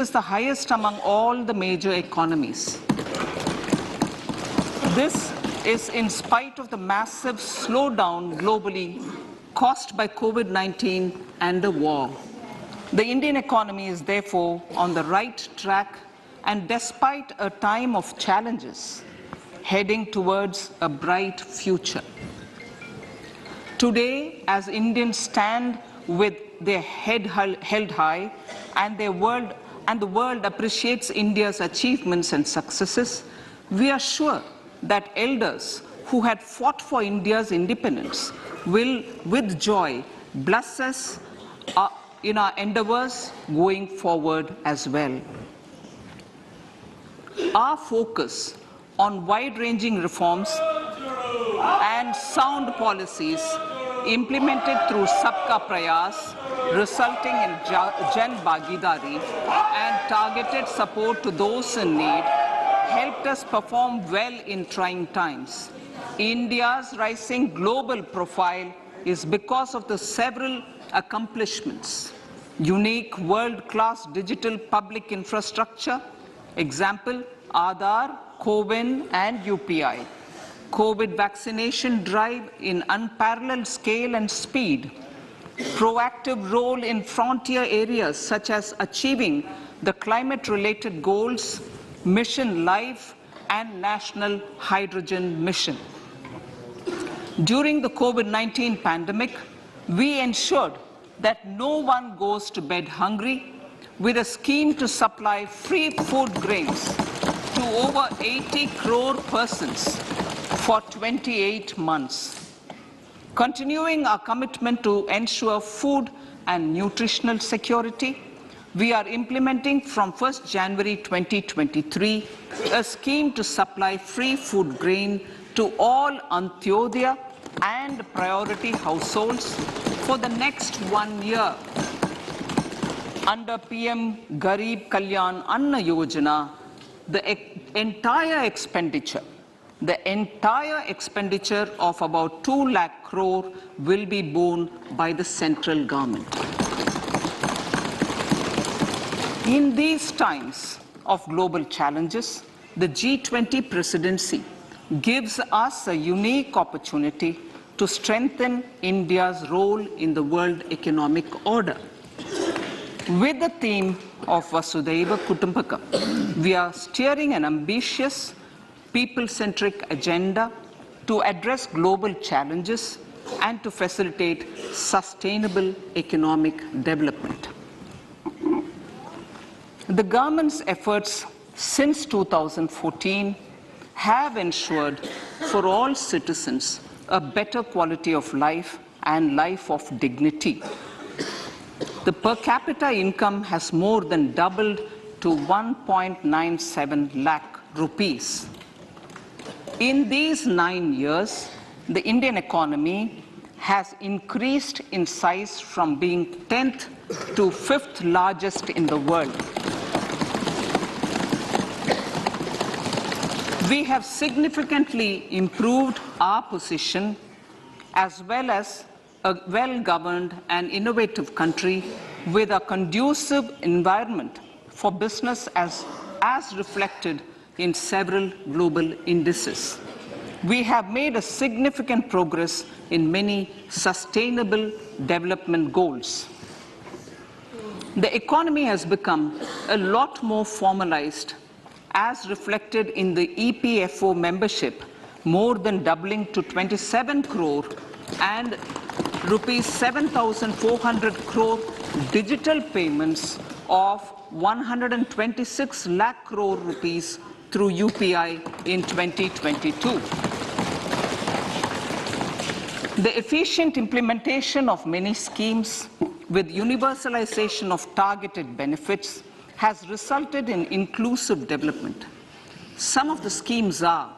is the highest among all the major economies. This is in spite of the massive slowdown globally caused by COVID-19 and the war. The Indian economy is therefore on the right track, and despite a time of challenges, heading towards a bright future. Today, as Indians stand with their head held high and the world appreciates India's achievements and successes, we are sure that elders who had fought for India's independence will, with joy, bless us in our endeavors going forward as well. Our focus on wide-ranging reforms and sound policies implemented through Sabka Prayas, resulting in Jan Bhagidari and targeted support to those in need, helped us perform well in trying times. India's rising global profile is because of the several accomplishments: unique world-class digital public infrastructure, example, Aadhaar, CoWIN and UPI, COVID vaccination drive in unparalleled scale and speed, proactive role in frontier areas such as achieving the climate-related goals, Mission Life and National Hydrogen Mission. During the COVID-19 pandemic, we ensured that no one goes to bed hungry with a scheme to supply free food grains to over 80 crore persons for 28 months. Continuing our commitment to ensure food and nutritional security, we are implementing from 1st January 2023 a scheme to supply free food grain to all Antyodaya and priority households for the next 1 year. Under PM Garib Kalyan Anna Yojana, the entire expenditure of about 2 lakh crore will be borne by the central government. In these times of global challenges, the G20 presidency gives us a unique opportunity to strengthen India's role in the world economic order. With the theme of Vasudhaiva Kutumbakam, we are steering an ambitious, people-centric agenda to address global challenges and to facilitate sustainable economic development. The government's efforts since 2014 have ensured for all citizens a better quality of life and life of dignity. The per capita income has more than doubled to 1.97 lakh rupees. In these 9 years, the Indian economy has increased in size from being 10th to 5th largest in the world. We have significantly improved our position as well as a well-governed and innovative country with a conducive environment for business as reflected in several global indices. We have made a significant progress in many sustainable development goals. The economy has become a lot more formalized, as reflected in the EPFO membership, more than doubling to 27 crore and rupees 7,400 crore digital payments of 126 lakh crore rupees through UPI in 2022. The efficient implementation of many schemes with universalization of targeted benefits has resulted in inclusive development. Some of the schemes are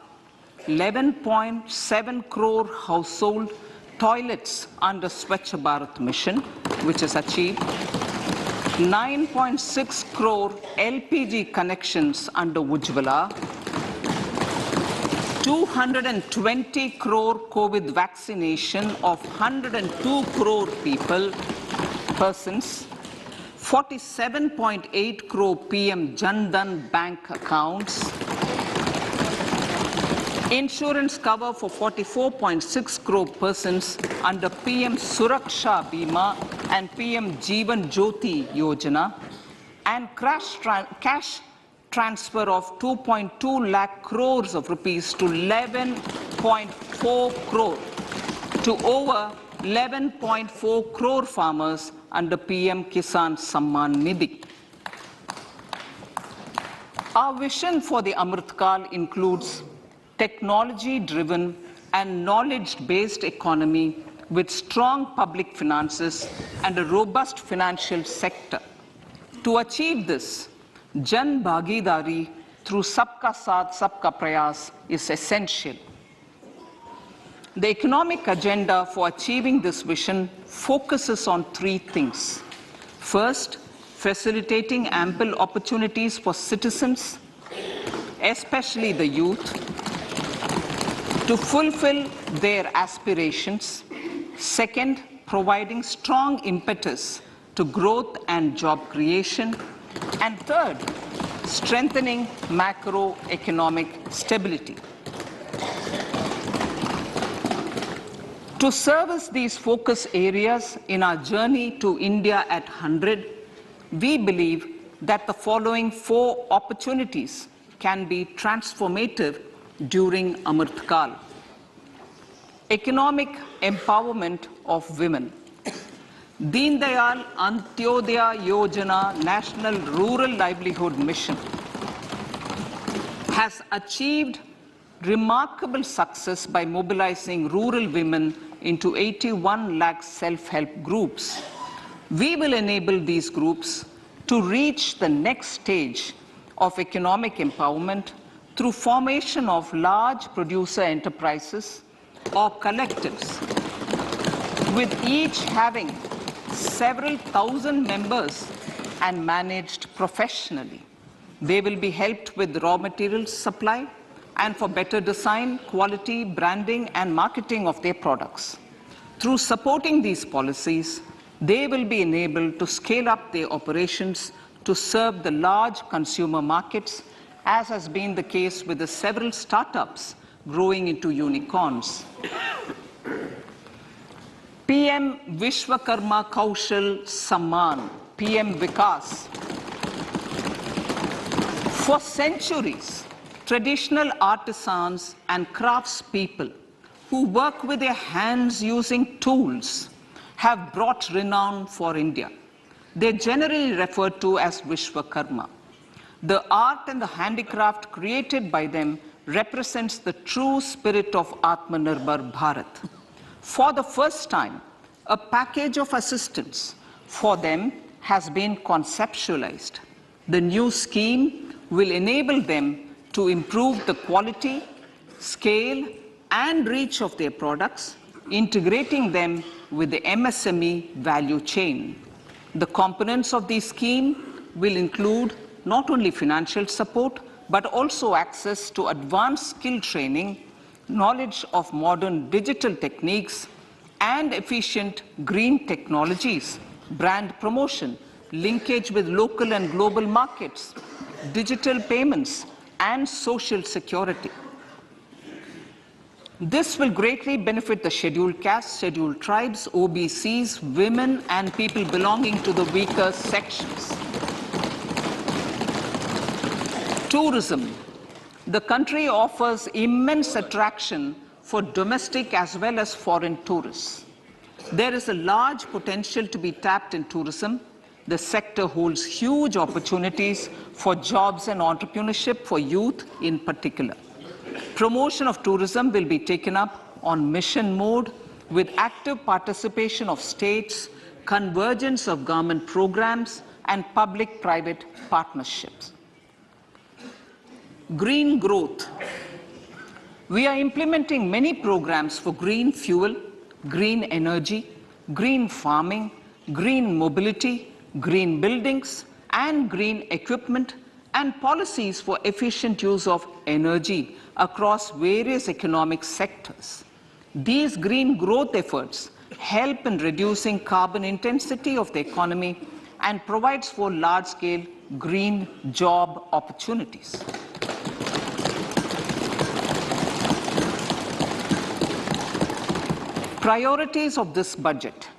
11.7 crore household toilets under Swachh Bharat mission, which is achieved, 9.6 crore LPG connections under Ujjwala, 220 crore COVID vaccination of 102 crore persons, 47.8 crore PM Jan Dhan bank accounts, insurance cover for 44.6 crore persons under PM Suraksha Bima and PM Jeevan Jyoti Yojana, and cash transfer of 2.2 lakh crores of rupees to 11.4 crore to over 11.4 crore farmers under PM Kisan Samman Nidhi. Our vision for the Amrit Kal includes technology-driven and knowledge-based economy with strong public finances and a robust financial sector. To achieve this, Jan Bhagidari through Sabka Saath, Sabka Prayas is essential. The economic agenda for achieving this vision focuses on three things. First, facilitating ample opportunities for citizens, especially the youth, to fulfill their aspirations. Second, providing strong impetus to growth and job creation. And third, strengthening macroeconomic stability. To service these focus areas in our journey to India at 100, we believe that the following four opportunities can be transformative during Amrit Kal. Economic empowerment of women. Deen Dayal Antyodaya Yojana National Rural Livelihood Mission has achieved remarkable success by mobilizing rural women into 81 lakh self-help groups. We will enable these groups to reach the next stage of economic empowerment through formation of large producer enterprises or collectives, with each having several thousand members and managed professionally. They will be helped with raw materials supply and for better design, quality, branding, and marketing of their products. Through supporting these policies, they will be enabled to scale up their operations to serve the large consumer markets, as has been the case with the several startups growing into unicorns. PM Vishwakarma Kaushal Samman, PM Vikas. For centuries, traditional artisans and craftspeople who work with their hands using tools have brought renown for India. They're generally referred to as Vishwakarma. The art and the handicraft created by them represents the true spirit of Atmanirbhar Bharat. For the first time, a package of assistance for them has been conceptualized. The new scheme will enable them to improve the quality, scale, and reach of their products, integrating them with the MSME value chain. The components of this scheme will include not only financial support, but also access to advanced skill training, knowledge of modern digital techniques, and efficient green technologies, brand promotion, linkage with local and global markets, digital payments, and social security. This will greatly benefit the scheduled castes, scheduled tribes, OBCs, women, and people belonging to the weaker sections. Tourism. The country offers immense attraction for domestic as well as foreign tourists. There is a large potential to be tapped in tourism. The sector holds huge opportunities for jobs and entrepreneurship for youth in particular. Promotion of tourism will be taken up on mission mode with active participation of states, convergence of government programs, and public-private partnerships. Green growth. We are implementing many programs for green fuel, green energy, green farming, green mobility, green buildings, and green equipment, and policies for efficient use of energy across various economic sectors. These green growth efforts help in reducing carbon intensity of the economy and provides for large-scale green job opportunities. Priorities of this budget.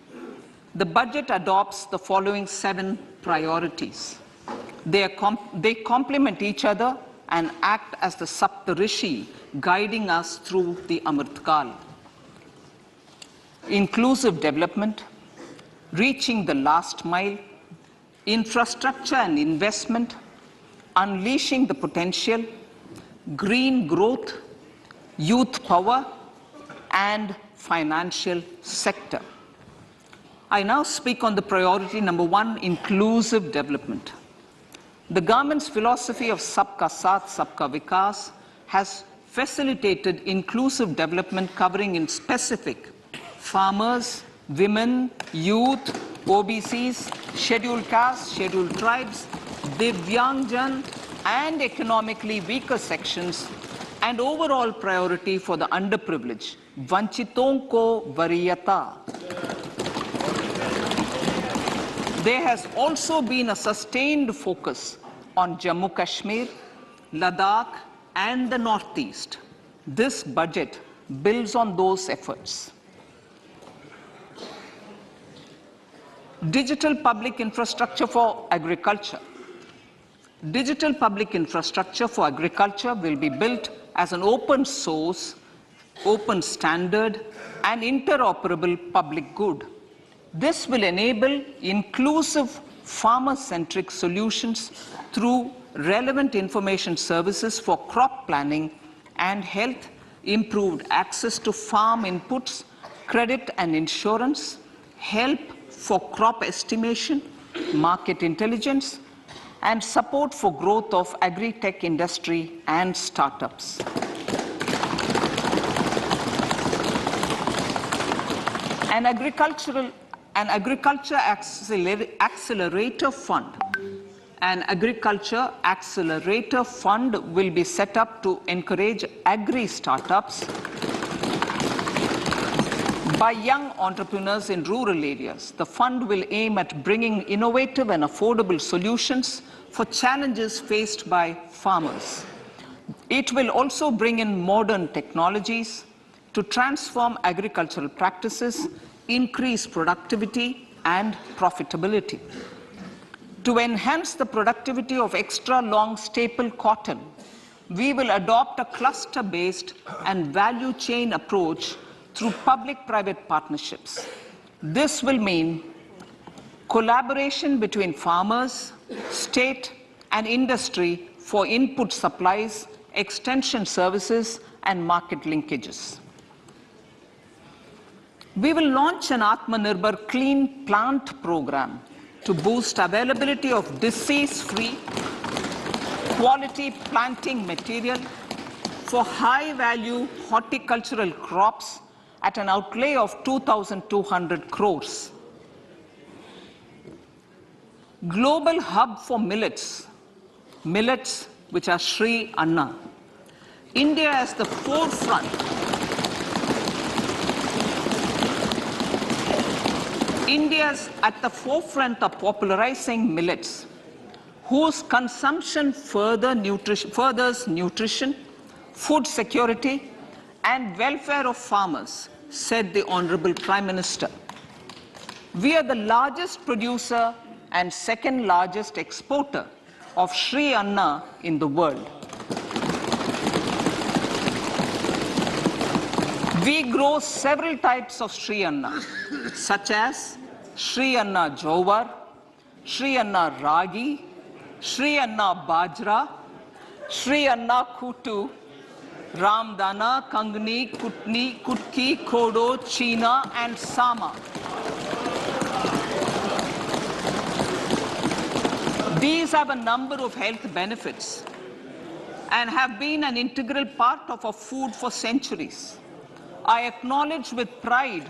The budget adopts the following 7 priorities. They complement each other and act as the Saptarishi guiding us through the Amritkal. Inclusive development, reaching the last mile, infrastructure and investment, unleashing the potential, green growth, youth power, and financial sector. I now speak on the priority number 1, inclusive development. The government's philosophy of Sabka Saath, Sabka Vikas has facilitated inclusive development covering in specific farmers, women, youth, OBCs, scheduled castes, scheduled tribes, Divyangjan, and economically weaker sections, and overall priority for the underprivileged, Vanchiton ko Variyata. There has also been a sustained focus on Jammu Kashmir, Ladakh, and the Northeast. This budget builds on those efforts. Digital public infrastructure for agriculture. Digital public infrastructure for agriculture will be built as an open source, open standard, and interoperable public good. This will enable inclusive farmer-centric solutions through relevant information services for crop planning and health, improved access to farm inputs, credit and insurance, help for crop estimation, market intelligence, and support for growth of agri-tech industry and startups. An agriculture accelerator fund. An agriculture accelerator fund will be set up to encourage agri-startups by young entrepreneurs in rural areas. The fund will aim at bringing innovative and affordable solutions for challenges faced by farmers. It will also bring in modern technologies to transform agricultural practices, increase productivity and profitability. To enhance the productivity of extra long staple cotton, we will adopt a cluster-based and value chain approach through public-private partnerships. This will mean collaboration between farmers, state, and industry for input supplies, extension services, and market linkages. We will launch an Atmanirbhar Clean Plant program to boost availability of disease-free, quality planting material for high-value horticultural crops at an outlay of 2,200 crores. Global hub for millets, which are Sri Anna. India is the forefront. India's at the forefront of popularizing millets, whose consumption furthers nutrition, food security, and welfare of farmers, said the Honorable Prime Minister. We are the largest producer and second largest exporter of Sri Anna in the world. We grow several types of Sri Anna, such as Sri Anna Jowar, Sri Anna Ragi, Sri Anna Bajra, Sri Anna Kutu, Ramdana, Kangni, Kutni, Kutki, Kodo, China, and Sama. These have a number of health benefits and have been an integral part of our food for centuries. I acknowledge with pride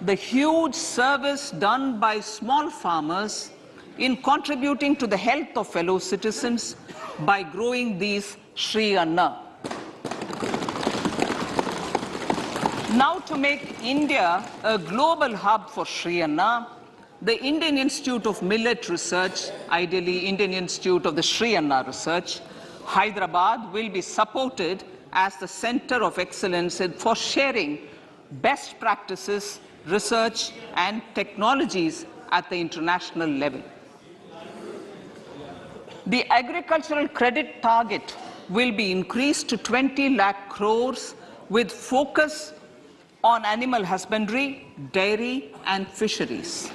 the huge service done by small farmers in contributing to the health of fellow citizens by growing these Sri Anna. Now, to make India a global hub for Sri Anna, The Indian Institute of Millet Research, ideally Indian Institute of the Sri Anna Research, Hyderabad, will be supported as the center of excellence for sharing best practices, research and technologies at the international level. The agricultural credit target will be increased to 20 lakh crores with focus on animal husbandry, dairy and fisheries.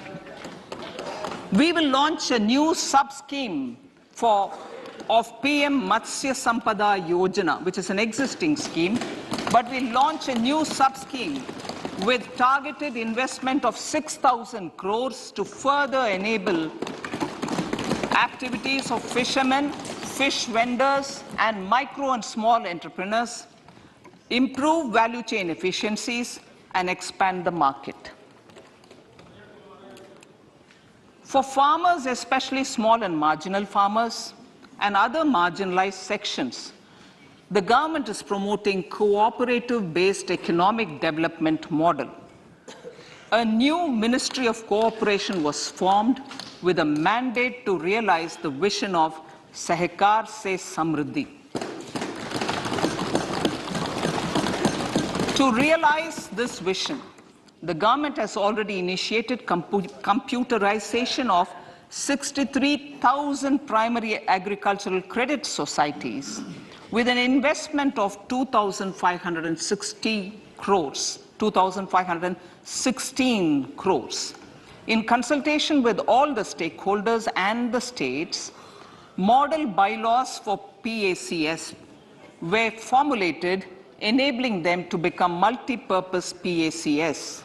We will launch a new sub-scheme of PM Matsya Sampada Yojana, which is an existing scheme, but we'll launch a new sub-scheme with targeted investment of 6,000 crores to further enable activities of fishermen, fish vendors, and micro and small entrepreneurs, improve value chain efficiencies, and expand the market. For farmers, especially small and marginal farmers and other marginalized sections, the government is promoting cooperative-based economic development model. A new Ministry of Cooperation was formed with a mandate to realize the vision of Sahakar Se Samriddhi. To realize this vision, the government has already initiated computerization of 63,000 primary agricultural credit societies with an investment of 2,560 crores, 2,516 crores. In consultation with all the stakeholders and the states, model bylaws for PACS were formulated, enabling them to become multi-purpose PACS.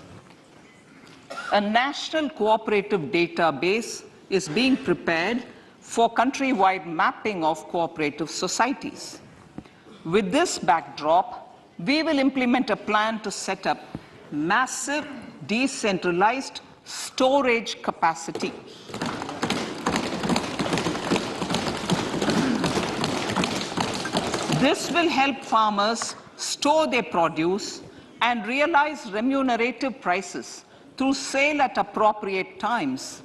A national cooperative database is being prepared for countrywide mapping of cooperative societies. With this backdrop, we will implement a plan to set up massive decentralized storage capacity. This will help farmers store their produce and realize remunerative prices through sale at appropriate times.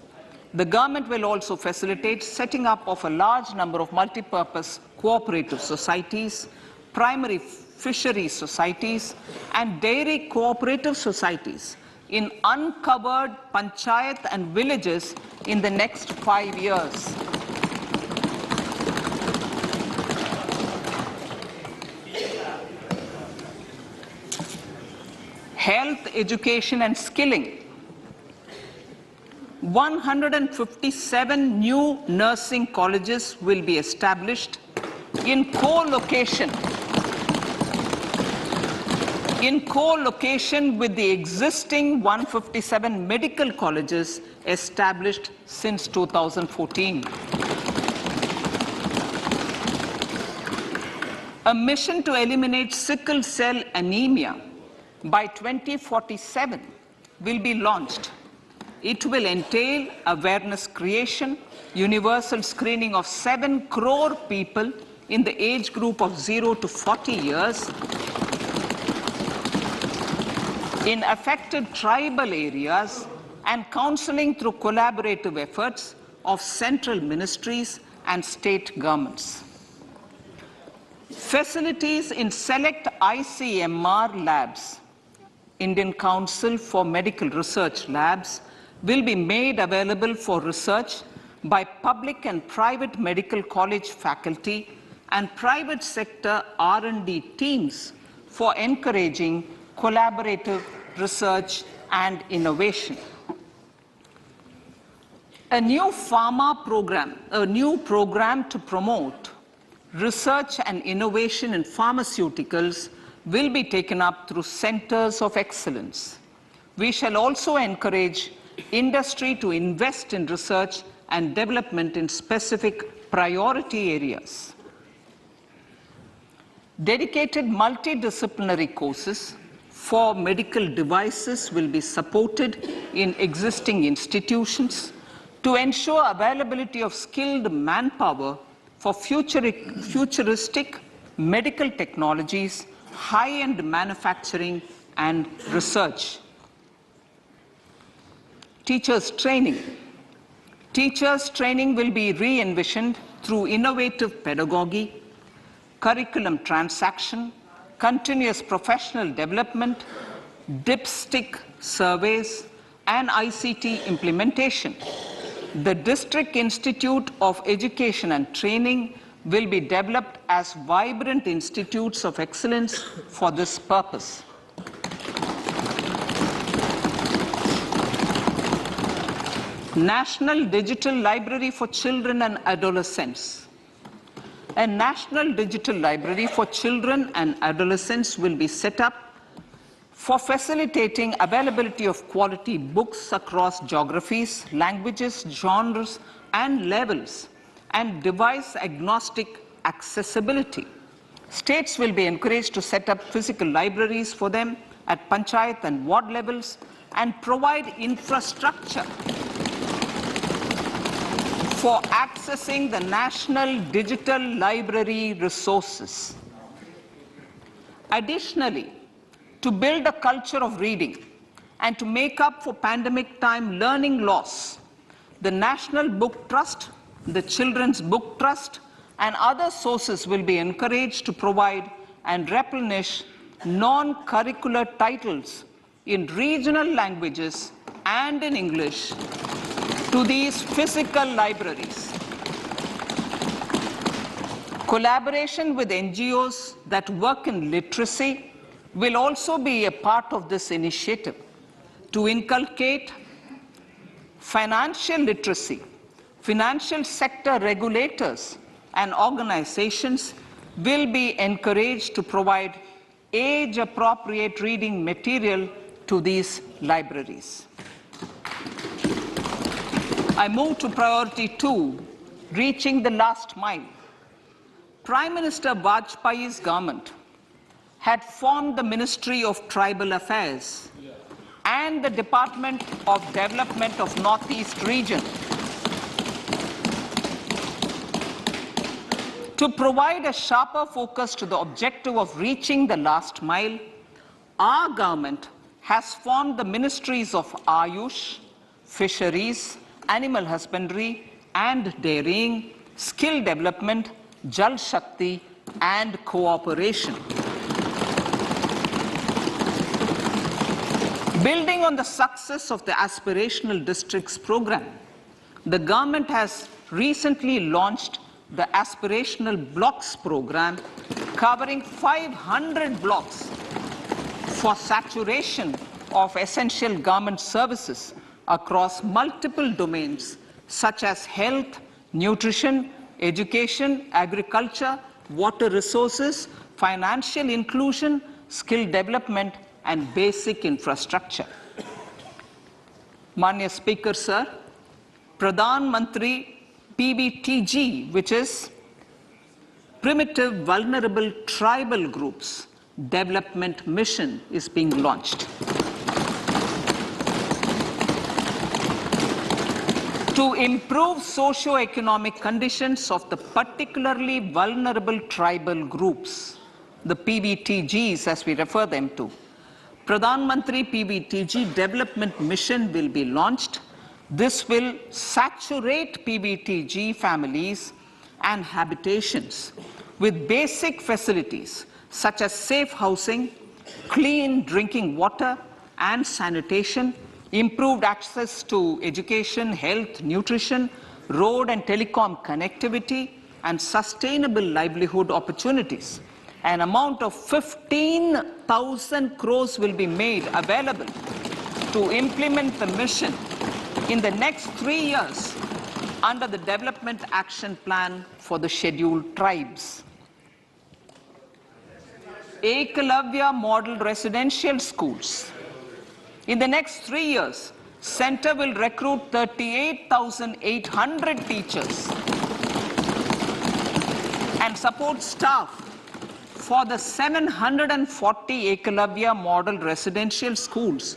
The government will also facilitate setting up of a large number of multi-purpose cooperative societies, primary fishery societies, and dairy cooperative societies in uncovered panchayat and villages in the next 5 years. Health, education, and skilling. 157 new nursing colleges will be established in co-location with the existing 157 medical colleges established since 2014. A mission to eliminate sickle cell anemia by 2047 will be launched. It will entail awareness creation, universal screening of 7 crore people in the age group of 0 to 40 years in affected tribal areas, and counseling through collaborative efforts of central ministries and state governments. Facilities in select ICMR labs, Indian Council for Medical Research Labs, will be made available for research by public and private medical college faculty and private sector R&D teams for encouraging collaborative research and innovation. A new program to promote research and innovation in pharmaceuticals will be taken up through centers of excellence. We shall also encourage industry to invest in research and development in specific priority areas. Dedicated multidisciplinary courses for medical devices will be supported in existing institutions to ensure availability of skilled manpower for futuristic medical technologies, high-end manufacturing, and research. Teachers training. Teachers training will be re-envisioned through innovative pedagogy, curriculum transaction, continuous professional development, dipstick surveys, and ICT implementation. The District Institute of Education and Training will be developed as vibrant institutes of excellence for this purpose. National Digital Library for Children and Adolescents. A National Digital Library for Children and Adolescents will be set up for facilitating availability of quality books across geographies, languages, genres, and levels, and device-agnostic accessibility. States will be encouraged to set up physical libraries for them at panchayat and ward levels and provide infrastructure for accessing the national digital library resources. Additionally, to build a culture of reading and to make up for pandemic time learning loss, the National Book Trust, the Children's Book Trust, and other sources will be encouraged to provide and replenish non-curricular titles in regional languages and in English to these physical libraries. Collaboration with NGOs that work in literacy will also be a part of this initiative to inculcate financial literacy. Financial sector regulators and organizations will be encouraged to provide age-appropriate reading material to these libraries. I move to priority 2, reaching the last mile. Prime Minister Vajpayee's government had formed the Ministry of Tribal Affairs and the Department of Development of Northeast Region to provide a sharper focus to the objective of reaching the last mile. Our government has formed the Ministries of Ayush, Fisheries, Animal Husbandry and Dairying, Skill Development, Jal Shakti and Cooperation. Building on the success of the Aspirational Districts program, the government has recently launched the Aspirational Blocks program, covering 500 blocks for saturation of essential government services across multiple domains such as health, nutrition, education, agriculture, water resources, financial inclusion, skill development, and basic infrastructure. Manya Speaker, sir, Pradhan Mantri PBTG, which is Primitive Vulnerable Tribal Groups Development Mission, is being launched. To improve socio-economic conditions of the particularly vulnerable tribal groups, the PBTGs as we refer them to, Pradhan Mantri PBTG Development Mission will be launched. This will saturate PBTG families and habitations with basic facilities such as safe housing, clean drinking water and sanitation, improved access to education, health, nutrition, road and telecom connectivity, and sustainable livelihood opportunities. An amount of 15,000 crores will be made available to implement the mission in the next 3 years under the Development Action Plan for the Scheduled Tribes. Ekalavya Model Residential Schools. In the next 3 years, Center will recruit 38,800 teachers and support staff for the 740 Ekalavya Model Residential Schools,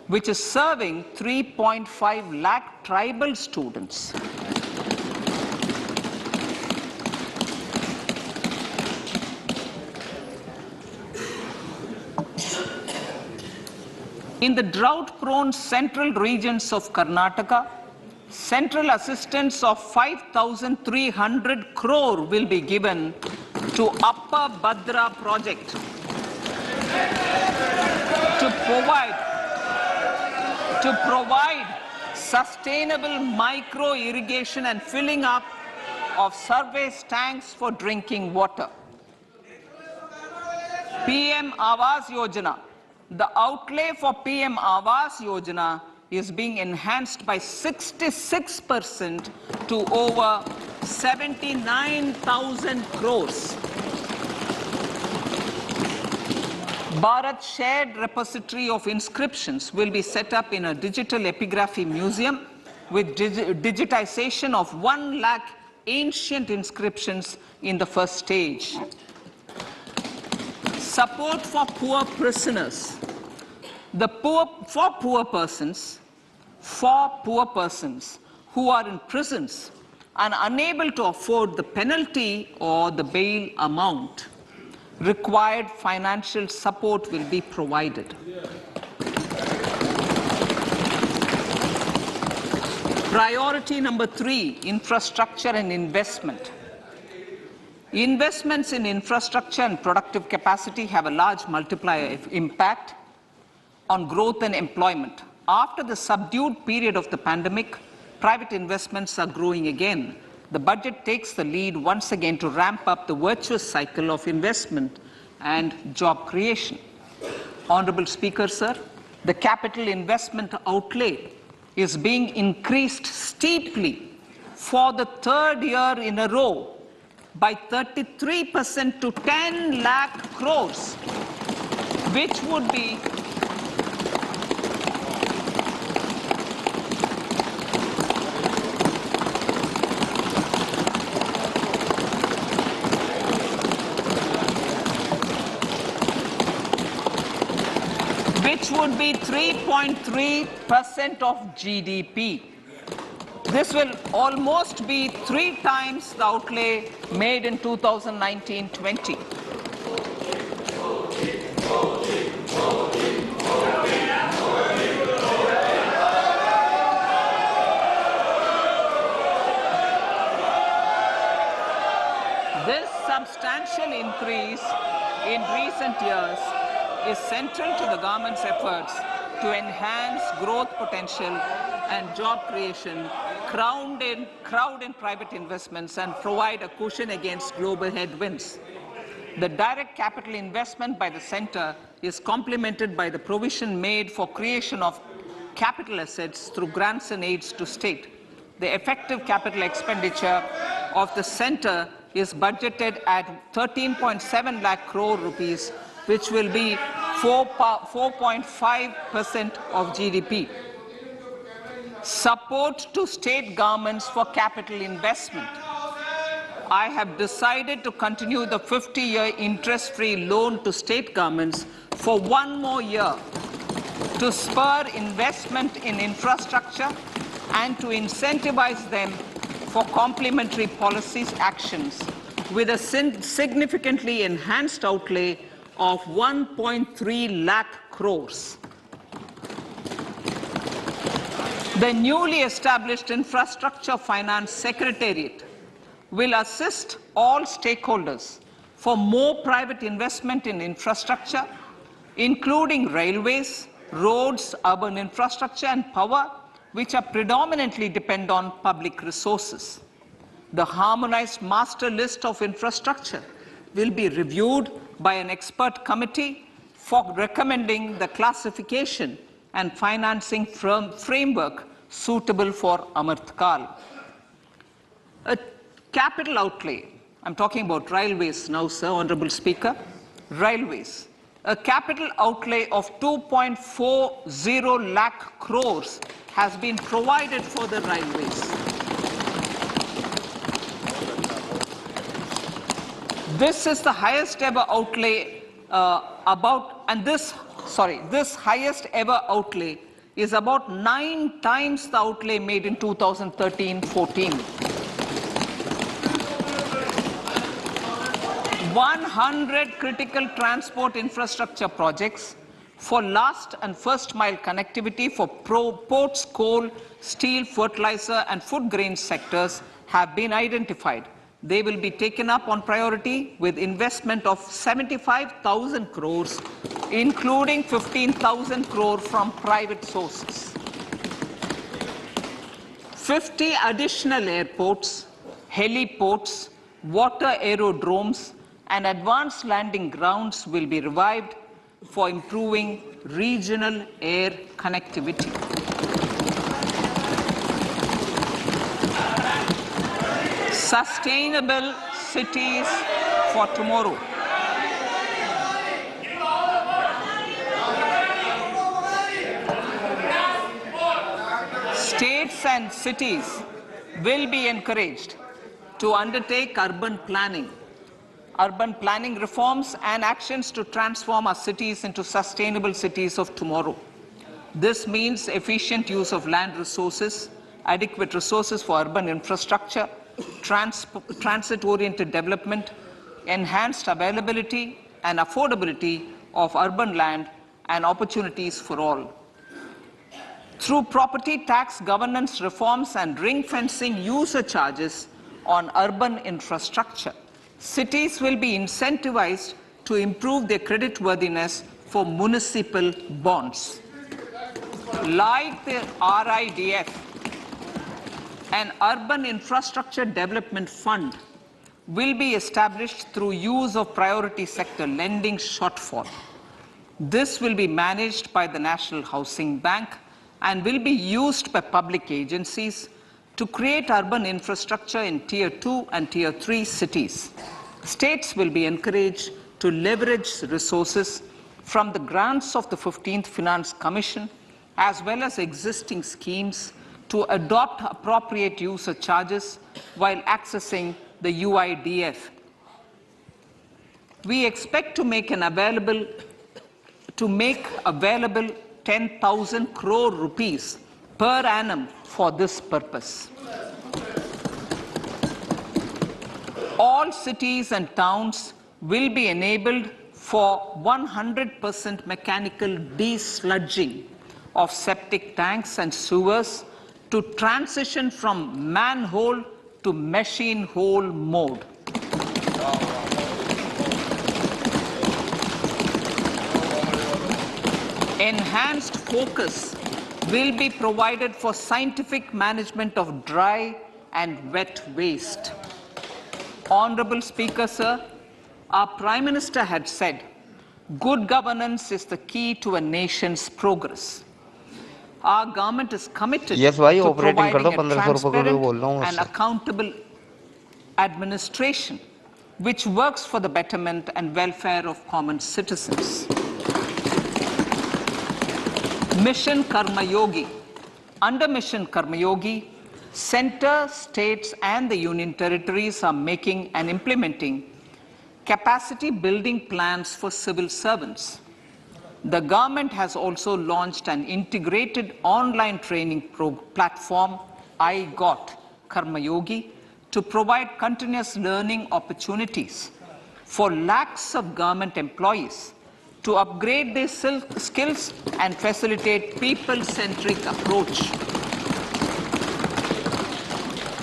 which is serving 3.5 lakh tribal students. In the drought-prone central regions of Karnataka, central assistance of 5,300 crore will be given to Upper Bhadra project to provide sustainable micro-irrigation and filling up of surface tanks for drinking water. PM Awas Yojana. The outlay for PM Awas Yojana is being enhanced by 66% to over 79,000 crores. Bharat Shared Repository of Inscriptions will be set up in a digital epigraphy museum with digitization of 1 lakh ancient inscriptions in the first stage. Support for poor prisoners. For poor persons who are in prisons and unable to afford the penalty or the bail amount, required financial support will be provided. Priority number 3, infrastructure and investment. Investments in infrastructure and productive capacity have a large multiplier impact on growth and employment. After the subdued period of the pandemic, private investments are growing again. The budget takes the lead once again to ramp up the virtuous cycle of investment and job creation. Honorable Speaker, sir, the capital investment outlay is being increased steeply for the 3rd year in a row by 33% to 10 lakh crores, which would be which would be 3.3% of GDP. This will almost be 3 times the outlay made in 2019-20. This substantial increase in recent years is central to the government's efforts to enhance growth potential and job creation, crowd in private investments, and provide a cushion against global headwinds. The direct capital investment by the center is complemented by the provision made for creation of capital assets through grants and aids to state. The effective capital expenditure of the center is budgeted at 13.7 lakh crore rupees, which will be 4.5% of GDP. Support to state governments for capital investment. I have decided to continue the 50-year interest-free loan to state governments for 1 more year to spur investment in infrastructure and to incentivize them for complementary policies actions with a significantly enhanced outlay of 1.3 lakh crores. The newly established Infrastructure Finance Secretariat will assist all stakeholders for more private investment in infrastructure, including railways, roads, urban infrastructure, and power, which are predominantly depend on public resources. The harmonized master list of infrastructure will be reviewed by an expert committee for recommending the classification and financing framework suitable for Amrit Kal. A capital outlay, I'm talking about railways now, sir, Honorable Speaker, railways. A capital outlay of 2.40 lakh crores has been provided for the railways. This is the highest ever outlay this highest ever outlay is about 9 times the outlay made in 2013-14. 100 critical transport infrastructure projects for last and first mile connectivity for ports, coal, steel, fertilizer and food grain sectors have been identified. They will be taken up on priority with investment of 75,000 crores, including 15,000 crore from private sources. 50 additional airports, heliports, water aerodromes, and advanced landing grounds will be revived for improving regional air connectivity. Sustainable cities for tomorrow. States and cities will be encouraged to undertake urban planning reforms and actions to transform our cities into sustainable cities of tomorrow. This means efficient use of land resources, adequate resources for urban infrastructure, transit-oriented development, enhanced availability and affordability of urban land and opportunities for all. Through property tax governance reforms and ring-fencing user charges on urban infrastructure, cities will be incentivized to improve their creditworthiness for municipal bonds. Like the RIDF, an Urban Infrastructure Development Fund will be established through use of priority sector lending shortfall. This will be managed by the National Housing Bank and will be used by public agencies to create urban infrastructure in Tier 2 and Tier 3 cities. States will be encouraged to leverage resources from the grants of the 15th Finance Commission as well as existing schemes to adopt appropriate user charges while accessing the UIDF. We expect to make available 10,000 crore rupees per annum for this purpose. All cities and towns will be enabled for 100% mechanical desludging of septic tanks and sewers to transition from manhole to machine hole mode. Enhanced focus will be provided for scientific management of dry and wet waste. Honorable Speaker, sir, our Prime Minister had said, good governance is the key to a nation's progress. Our government is committed to providing a transparent and accountable administration which works for the betterment and welfare of common citizens. Mission Karma Yogi. Under Mission Karma Yogi, centre, states and the union territories are making and implementing capacity building plans for civil servants. The government has also launched an integrated online training platform, I Got Karma Yogi, to provide continuous learning opportunities for lakhs of government employees to upgrade their skills and facilitate people-centric approach.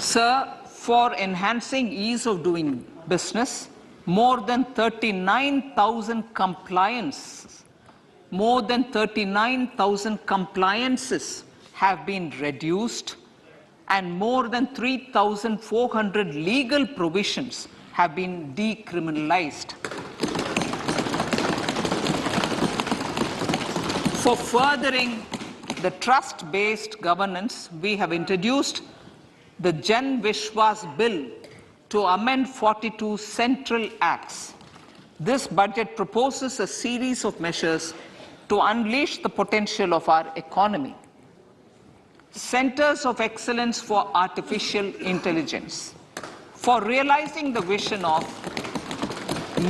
Sir, for enhancing ease of doing business, more than 39,000 compliances have been reduced and more than 3,400 legal provisions have been decriminalized. For furthering the trust-based governance, we have introduced the Jan Vishwas Bill to amend 42 central acts. This budget proposes a series of measures to unleash the potential of our economy. Centers of Excellence for Artificial Intelligence. For realizing the vision of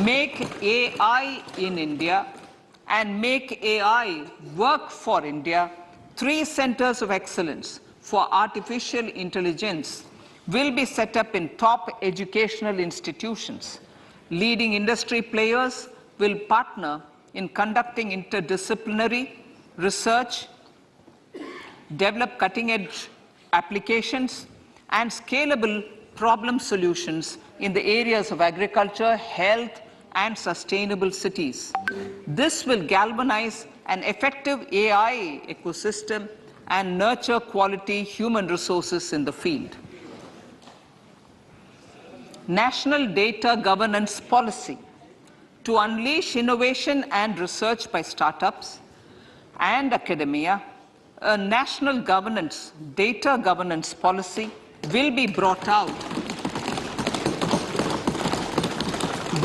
Make AI in India and Make AI Work for India, 3 Centers of Excellence for Artificial Intelligence will be set up in top educational institutions. Leading industry players will partner in conducting interdisciplinary research, develop cutting-edge applications, and scalable problem solutions in the areas of agriculture, health, and sustainable cities. This will galvanize an effective AI ecosystem and nurture quality human resources in the field. National Data Governance Policy. To unleash innovation and research by startups and academia, a national data governance policy will be brought out.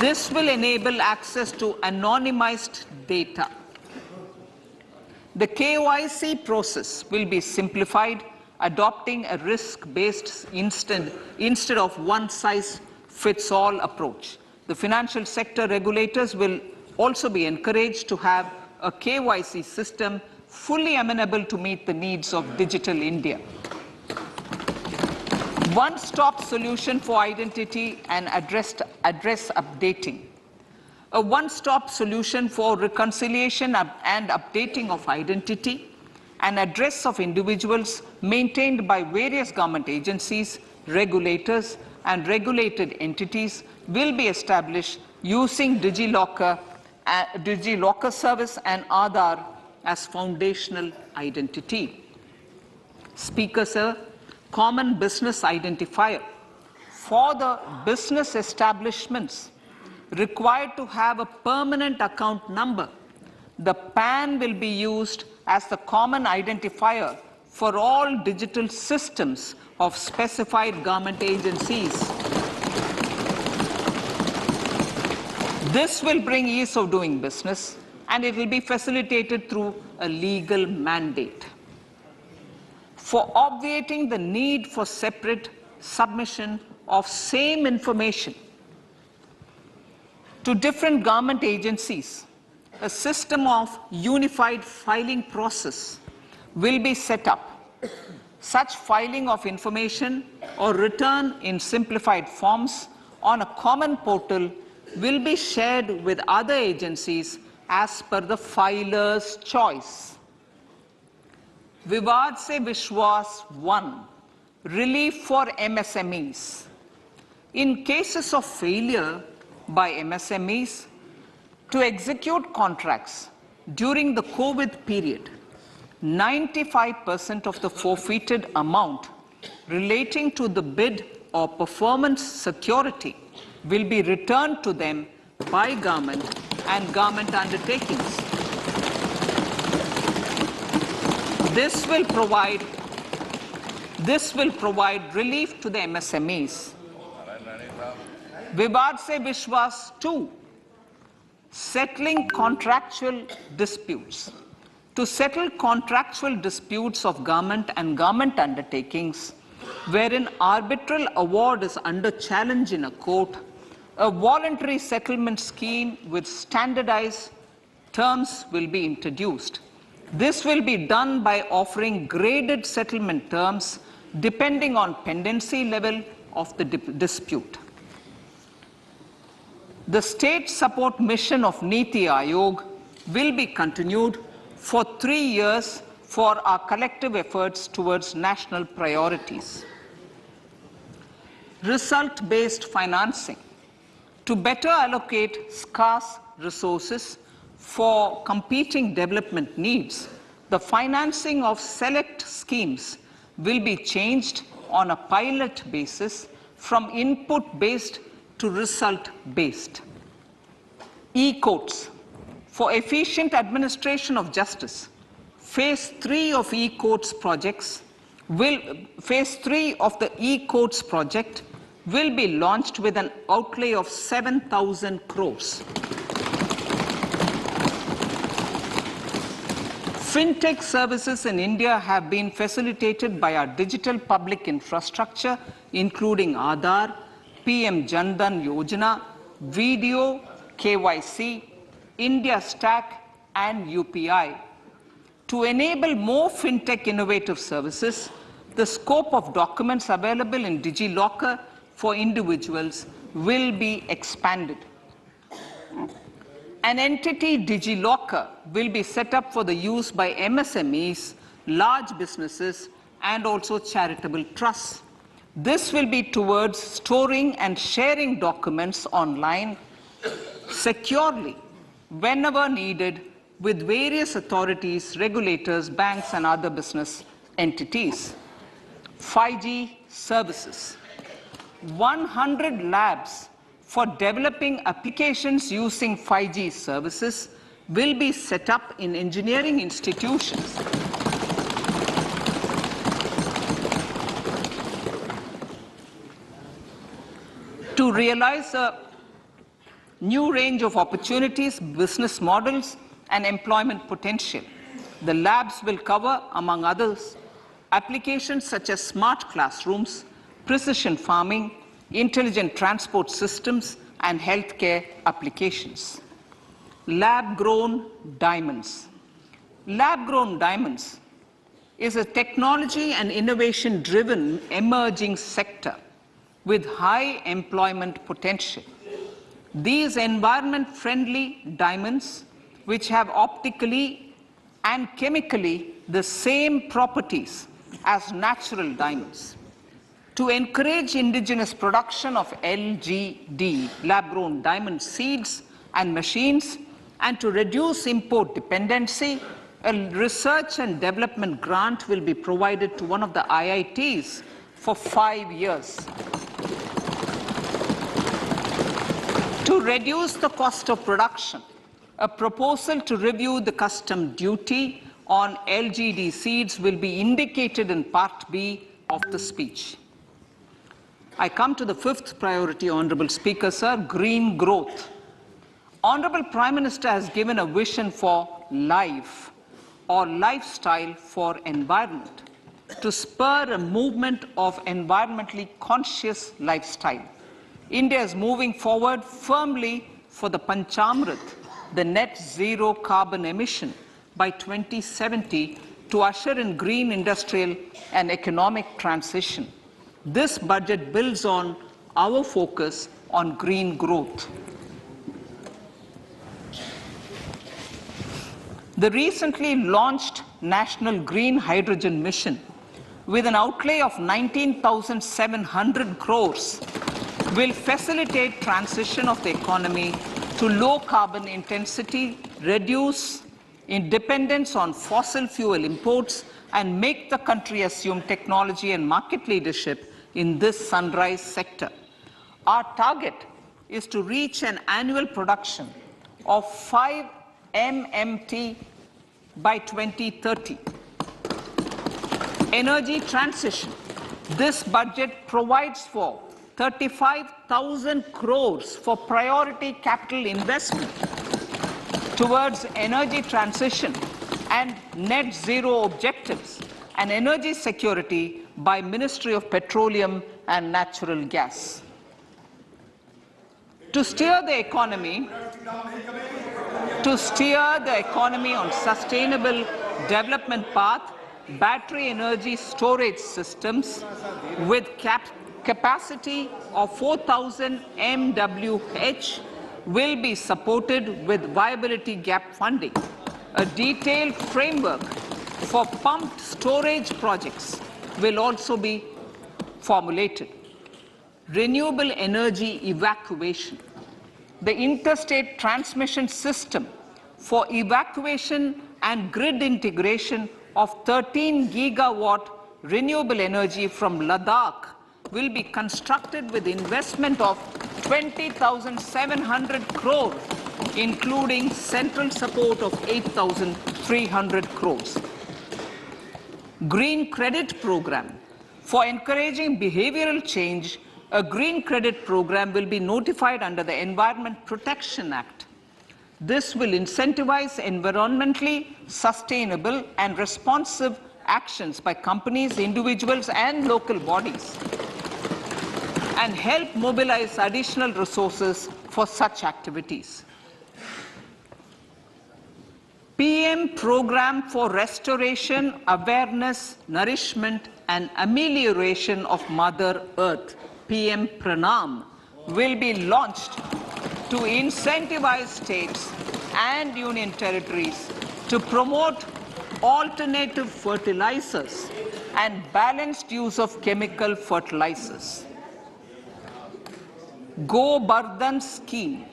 This will enable access to anonymized data. The KYC process will be simplified, adopting a risk-based instead of one-size-fits-all approach. The financial sector regulators will also be encouraged to have a KYC system fully amenable to meet the needs of digital India. One-stop solution for identity and address updating. A one-stop solution for reconciliation and updating of identity and address of individuals maintained by various government agencies, regulators, and regulated entities will be established using DigiLocker service and Aadhaar as foundational identity. Speaker, sir, common business identifier. For the business establishments required to have a permanent account number, the PAN will be used as the common identifier for all digital systems of specified government agencies. This will bring ease of doing business, and it will be facilitated through a legal mandate. For obviating the need for separate submission of same information to different government agencies, a system of unified filing process will be set up. Such filing of information or return in simplified forms on a common portal will be shared with other agencies as per the filer's choice. Vivad Se Vishwas 1. Relief for MSMEs. In cases of failure by MSMEs to execute contracts during the COVID period, 95% of the forfeited amount relating to the bid or performance security will be returned to them by government and government undertakings. This will provide relief to the MSMEs. Vivad Se Vishwas 2. Settling contractual disputes. To settle contractual disputes of government and government undertakings, wherein arbitral award is under challenge in a court, a voluntary settlement scheme with standardized terms will be introduced. This will be done by offering graded settlement terms depending on pendency level of the dispute. The state support mission of Niti Aayog will be continued for 3 years for our collective efforts towards national priorities. Result-based financing. To better allocate scarce resources for competing development needs, the financing of select schemes will be changed on a pilot basis from input-based to result-based. E-courts. For efficient administration of justice, Phase 3 of the e-courts project will be launched with an outlay of 7,000 crores. Fintech services in India have been facilitated by our digital public infrastructure, including Aadhaar, PM Jan Dhan Yojana, Video, KYC, India Stack, and UPI. To enable more fintech innovative services, the scope of documents available in DigiLocker for individuals will be expanded. An entity DigiLocker will be set up for the use by MSMEs, large businesses, and also charitable trusts. This will be towards storing and sharing documents online securely whenever needed with various authorities, regulators, banks, and other business entities. 5G services. 100 labs for developing applications using 5G services will be set up in engineering institutions. To realize a new range of opportunities, business models, and employment potential. The labs will cover, among others, applications such as smart classrooms, precision farming, intelligent transport systems, and healthcare applications. Lab-grown diamonds. Lab-grown diamonds is a technology and innovation-driven emerging sector with high employment potential. These environment-friendly diamonds, which have optically and chemically the same properties as natural diamonds. To encourage indigenous production of LGD, lab-grown diamond seeds and machines, and to reduce import dependency, a research and development grant will be provided to one of the IITs for 5 years. To reduce the cost of production, a proposal to review the custom duty on LGD seeds will be indicated in Part B of the speech. I come to the fifth priority, Honorable Speaker, sir, green growth. Honorable Prime Minister has given a vision for life or lifestyle for environment to spur a movement of environmentally conscious lifestyle. India is moving forward firmly for the Panchamrit, the net zero carbon emission by 2070 to usher in green industrial and economic transition. This budget builds on our focus on green growth. The recently launched National Green Hydrogen Mission, with an outlay of 19,700 crores, will facilitate transition of the economy to low carbon intensity, reduce dependence on fossil fuel imports, and make the country assume technology and market leadership in this sunrise sector. Our target is to reach an annual production of 5 MMT by 2030. Energy transition. This budget provides for 35,000 crores for priority capital investment towards energy transition and net zero objectives and energy security by Ministry of Petroleum and Natural Gas. To steer the economy on sustainable development path, battery energy storage systems with capacity of 4,000 MWh will be supported with viability gap funding. A detailed framework for pumped storage projects will also be formulated. Renewable energy evacuation. The interstate transmission system for evacuation and grid integration of 13 gigawatt renewable energy from Ladakh will be constructed with investment of 20,700 crores, including central support of 8,300 crores. Green credit program. For encouraging behavioral change, a green credit program will be notified under the Environment Protection Act. This will incentivize environmentally sustainable and responsive actions by companies, individuals, and local bodies, and help mobilize additional resources for such activities. PM Program for Restoration, Awareness, Nourishment, and Amelioration of Mother Earth, PM Pranam, will be launched to incentivize states and union territories to promote alternative fertilizers and balanced use of chemical fertilizers. Go Bardhan scheme,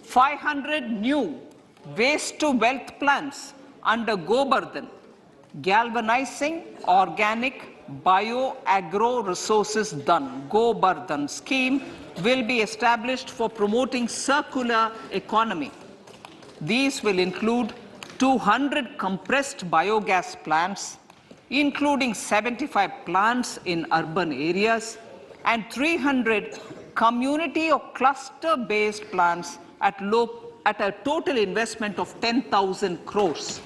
500 new waste-to-wealth plants under Go Bardhan, galvanizing organic bio-agro resources done. Go Bardhan scheme will be established for promoting circular economy. These will include 200 compressed biogas plants, including 75 plants in urban areas, and 300 community or cluster-based plants at a total investment of 10,000 crores.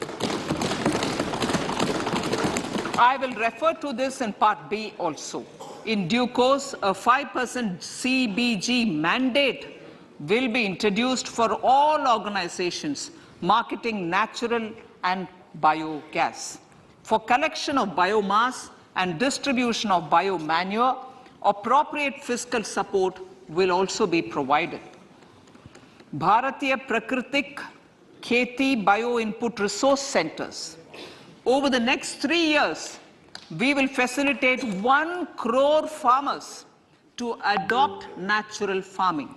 I will refer to this in Part B also. In due course, a 5% CBG mandate will be introduced for all organizations marketing natural and biogas. For collection of biomass and distribution of biomanure, appropriate fiscal support will also be provided. Bharatiya Prakritik Kheti Bio Input Resource Centers. Over the next 3 years, we will facilitate 1 crore farmers to adopt natural farming.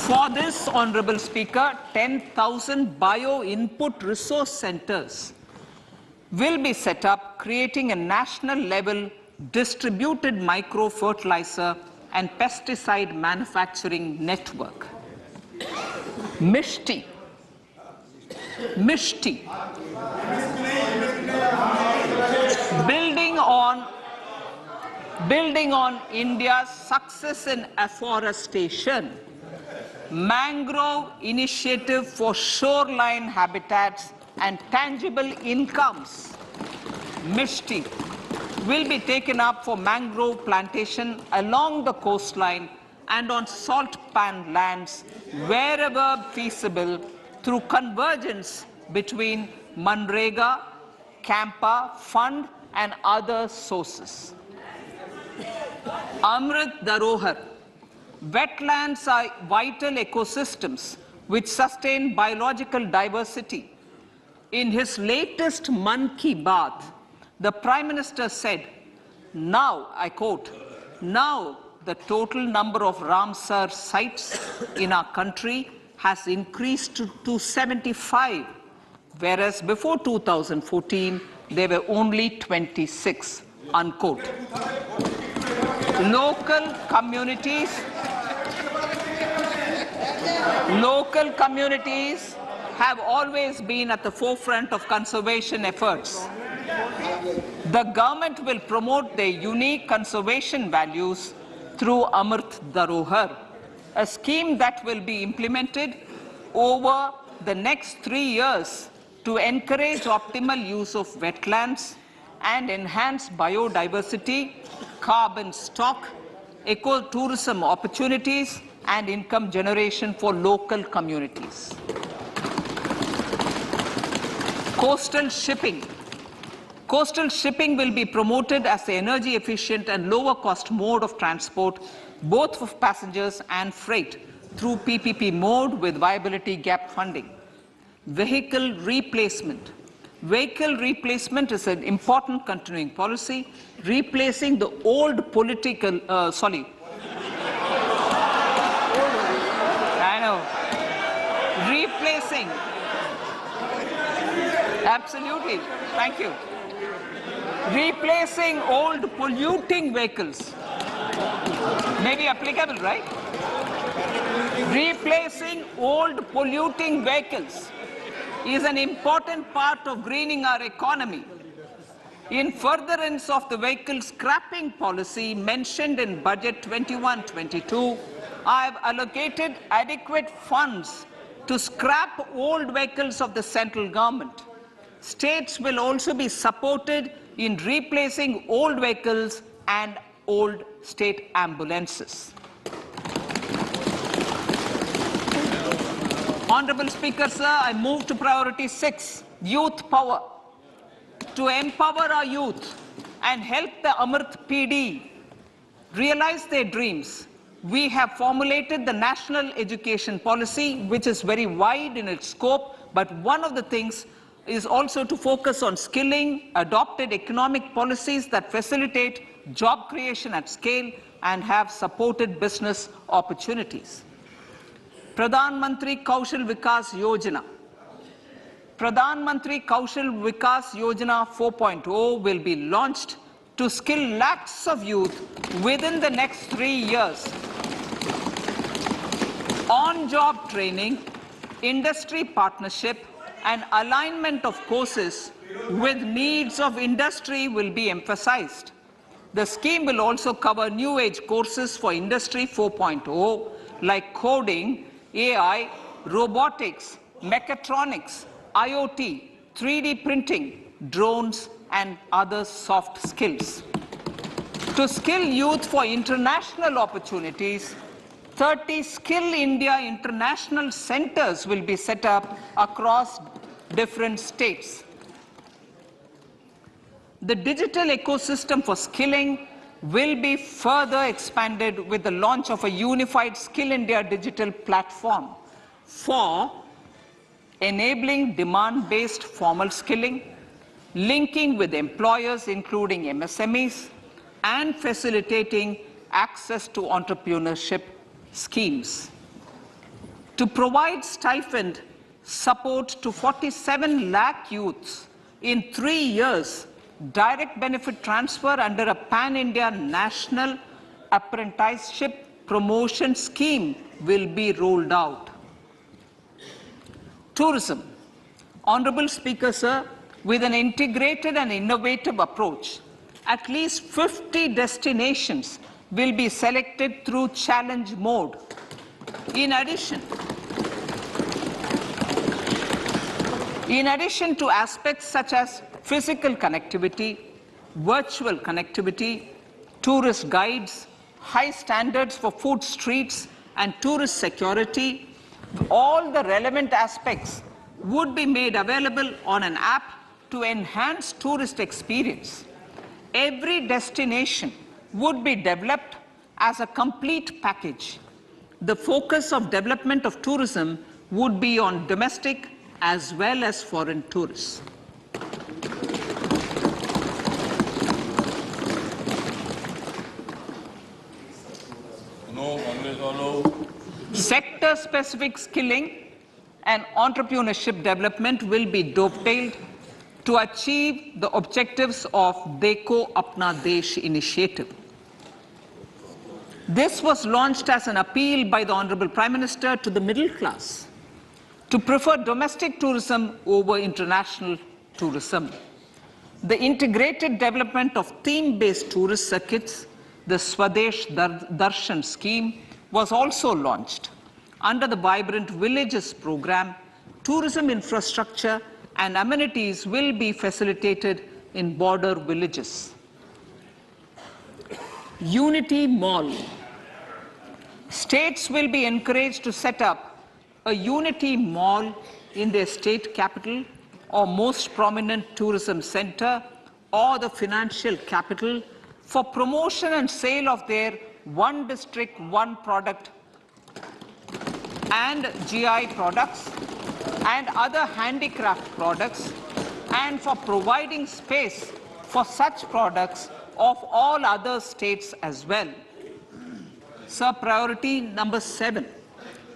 For this, Honorable Speaker, 10,000 bio input resource centers will be set up, creating a national level distributed micro-fertilizer and pesticide manufacturing network. Mishti. Building on India's success in afforestation, mangrove initiative for shoreline habitats and tangible incomes, Mishti, will be taken up for mangrove plantation along the coastline and on salt pan lands wherever feasible through convergence between Manrega, Campa, Fund and other sources. Amrit Dharohar. Wetlands are vital ecosystems which sustain biological diversity. In his latest Mann Ki Baat, the Prime Minister said, now, I quote, now the total number of Ramsar sites in our country has increased to 75, whereas before 2014, there were only 26, unquote. Local communities have always been at the forefront of conservation efforts. The government will promote their unique conservation values through Amrit Dharohar, a scheme that will be implemented over the next 3 years to encourage optimal use of wetlands and enhance biodiversity, carbon stock, ecotourism opportunities, and income generation for local communities. Coastal shipping. Coastal shipping will be promoted as the energy efficient and lower cost mode of transport, both for passengers and freight, through PPP mode with viability gap funding. Vehicle replacement. Vehicle replacement is an important continuing policy, replacing the old political, replacing, absolutely, thank you. Replacing old polluting vehicles. May be applicable, right? Replacing old polluting vehicles is an important part of greening our economy. In furtherance of the vehicle scrapping policy mentioned in Budget 21-22, I have allocated adequate funds to scrap old vehicles of the central government. States will also be supported in replacing old vehicles and old state ambulances. Honorable Speaker, sir, I move to priority 6, youth power. To empower our youth and help the Amrit PD realize their dreams, we have formulated the National Education Policy, which is very wide in its scope, but one of the things is also to focus on skilling, adopted economic policies that facilitate job creation at scale and have supported business opportunities. Pradhan Mantri Kaushal Vikas Yojana. Pradhan Mantri Kaushal Vikas Yojana 4.0 will be launched to skill lakhs of youth within the next 3 years. On-job training, industry partnership, and alignment of courses with needs of industry will be emphasized. The scheme will also cover new age courses for Industry 4.0 like coding, AI, robotics, mechatronics, IoT, 3D printing, drones, and other soft skills. To skill youth for international opportunities, 30 Skill India International Centers will be set up across different states. The digital ecosystem for skilling will be further expanded with the launch of a unified Skill India digital platform for enabling demand-based formal skilling, linking with employers including MSMEs, and facilitating access to entrepreneurship schemes. To provide stipend support to 47 lakh youths in 3 years, direct benefit transfer under a pan-India national apprenticeship promotion scheme will be rolled out. Tourism. Honorable Speaker, sir, with an integrated and innovative approach, at least 50 destinations will be selected through challenge mode. In addition to aspects such as physical connectivity, virtual connectivity, tourist guides, high standards for food streets, and tourist security, all the relevant aspects would be made available on an app to enhance tourist experience. Every destination would be developed as a complete package. The focus of development of tourism would be on domestic as well as foreign tourists. Sector-specific skilling and entrepreneurship development will be dovetailed to achieve the objectives of Dekho Apna Desh initiative. This was launched as an appeal by the Honorable Prime Minister to the middle class to prefer domestic tourism over international tourism. The integrated development of theme-based tourist circuits, the Swadesh Darshan scheme, was also launched. Under the Vibrant Villages program, tourism infrastructure and amenities will be facilitated in border villages. Unity Mall. States will be encouraged to set up a Unity Mall in their state capital or most prominent tourism center or the financial capital for promotion and sale of their one district, one product and GI products and other handicraft products, and for providing space for such products of all other states as well. Sir, priority number 7,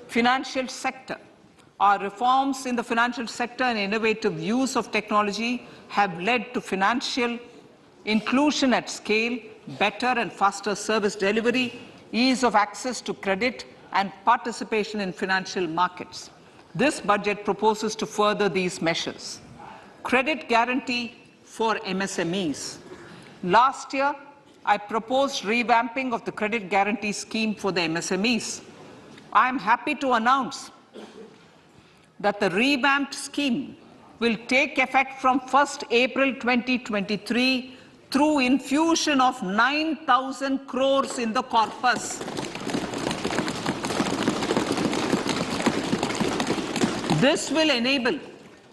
financial sector. Our reforms in the financial sector and innovative use of technology have led to financial inclusion at scale, better and faster service delivery, ease of access to credit, and participation in financial markets. This budget proposes to further these measures. Credit guarantee for MSMEs. Last year, I proposed revamping of the credit guarantee scheme for the MSMEs. I am happy to announce that the revamped scheme will take effect from 1st April 2023 through infusion of 9,000 crores in the corpus. This will enable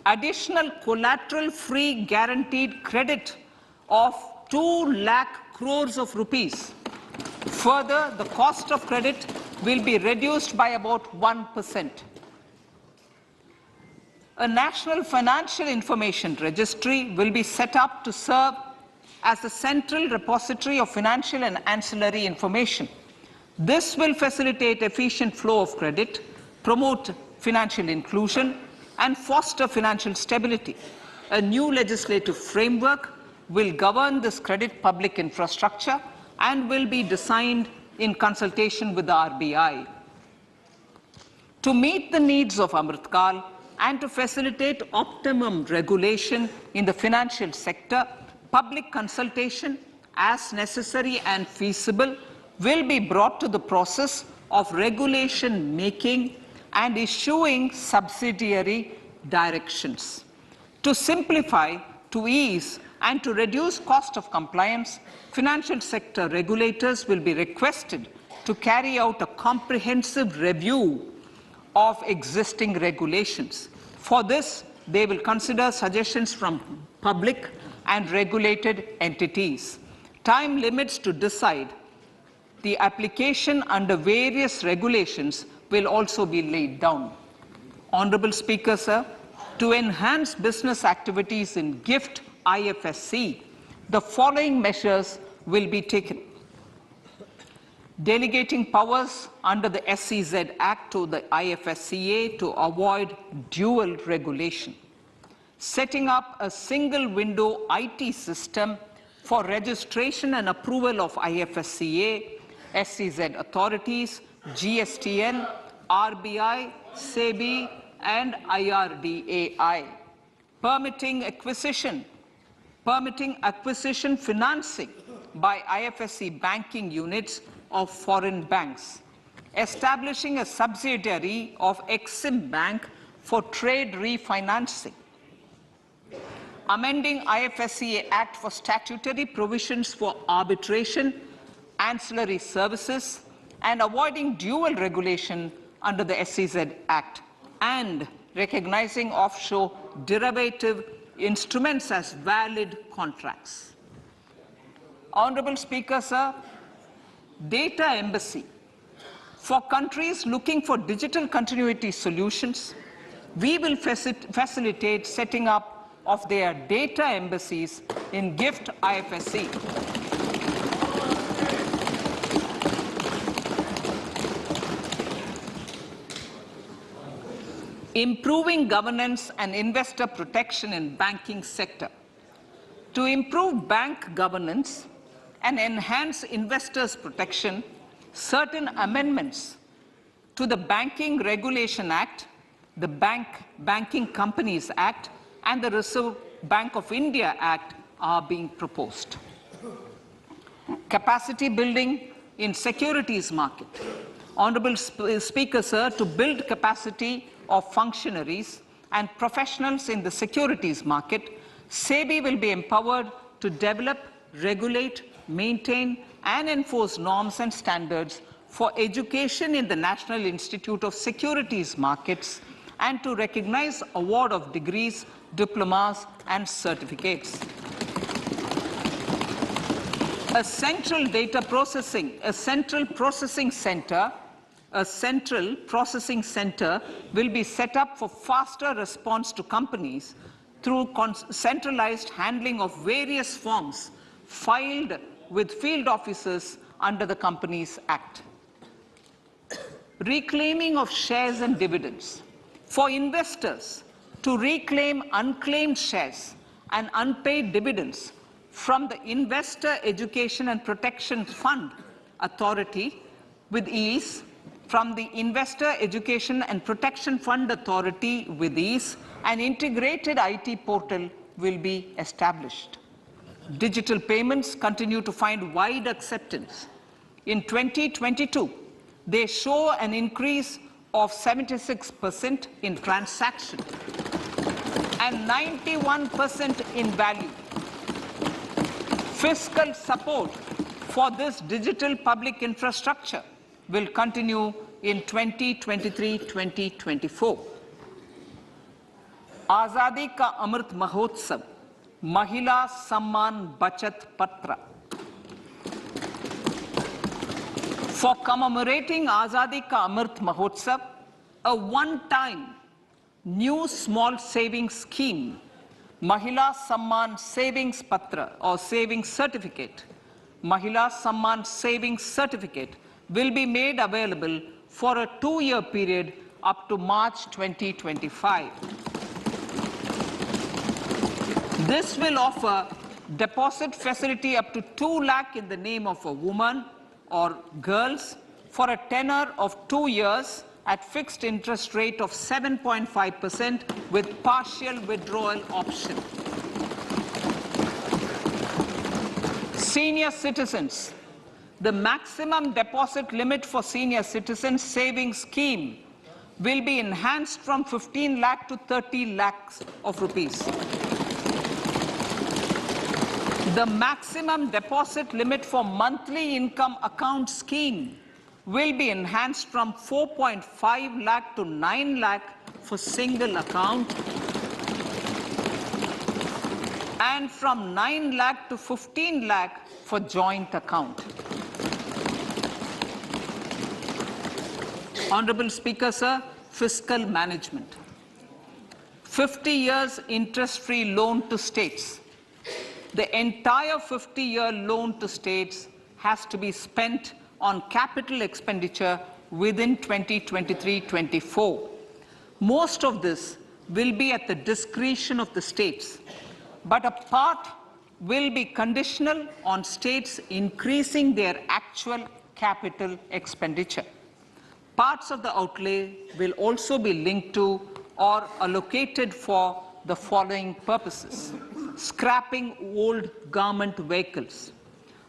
additional collateral-free guaranteed credit of 2 lakh crores of rupees Further, the cost of credit will be reduced by about 1%. A national financial information registry will be set up to serve as a central repository of financial and ancillary information. This will facilitate efficient flow of credit, promote financial inclusion, and foster financial stability. A new legislative framework will govern this credit public infrastructure and will be designed in consultation with the RBI. To meet the needs of Amrit Kal and to facilitate optimum regulation in the financial sector, public consultation, as necessary and feasible, will be brought to the process of regulation making and issuing subsidiary directions. To simplify, to ease, and to reduce cost of compliance, financial sector regulators will be requested to carry out a comprehensive review of existing regulations. For this, they will consider suggestions from public and regulated entities. Time limits to decide the application under various regulations will also be laid down. Honorable Speaker, sir, to enhance business activities in GIFT IFSC, the following measures will be taken. Delegating powers under the SEZ Act to the IFSCA to avoid dual regulation. Setting up a single window IT system for registration and approval of IFSCA, SEZ authorities, GSTN, RBI, SEBI, and IRDAI. Permitting acquisition financing by IFSC banking units of foreign banks. Establishing a subsidiary of Exim Bank for trade refinancing. Amending IFSCA Act for statutory provisions for arbitration, ancillary services, and avoiding dual regulation under the SEZ Act, and recognizing offshore derivative instruments as valid contracts. Honorable Speaker, sir, data embassy. For countries looking for digital continuity solutions, we will facilitate setting up of their data embassies in GIFT IFSC. Improving governance and investor protection in banking sector. To improve bank governance and enhance investors' protection, certain amendments to the Banking Regulation Act, the Banking Companies Act, and the Reserve Bank of India Act are being proposed. Capacity building in securities market. Honorable Speaker, sir, to build capacity of functionaries and professionals in the securities market, SEBI will be empowered to develop, regulate, maintain, and enforce norms and standards for education in the National Institute of Securities Markets and to recognize award of degrees, diplomas, and certificates. A central processing center will be set up for faster response to companies through centralized handling of various forms filed with field officers under the Companies Act. Reclaiming of shares and dividends. For investors to reclaim unclaimed shares and unpaid dividends from the Investor Education and Protection Fund Authority with ease, from the Investor Education and Protection Fund Authority with ease, an integrated IT portal will be established. Digital payments continue to find wide acceptance. In 2022, they show an increase of 76% in transaction and 91% in value. Fiscal support for this digital public infrastructure will continue in 2023-2024. Azadi Ka Amrit Mahotsav, Mahila Samman Bachat Patra. For commemorating Azadi Ka Amrit Mahotsav, a one-time new small savings scheme, Mahila Samman Savings Patra or Savings Certificate, Mahila Samman Savings Certificate will be made available for a 2-year period up to March 2025. This will offer deposit facility up to 2 lakh in the name of a woman or girls for a tenure of 2 years at fixed interest rate of 7.5% with partial withdrawal option. Senior citizens. The maximum deposit limit for senior citizens savings scheme will be enhanced from 15 lakh to 30 lakhs of rupees. The maximum deposit limit for monthly income account scheme will be enhanced from 4.5 lakh to 9 lakh for single account and from 9 lakh to 15 lakh for joint account. Honorable Speaker, sir, fiscal management. 50 years interest-free loan to states. The entire 50-year loan to states has to be spent on capital expenditure within 2023-24. Most of this will be at the discretion of the states, but a part will be conditional on states increasing their actual capital expenditure. Parts of the outlay will also be linked to or allocated for the following purposes: scrapping old government vehicles,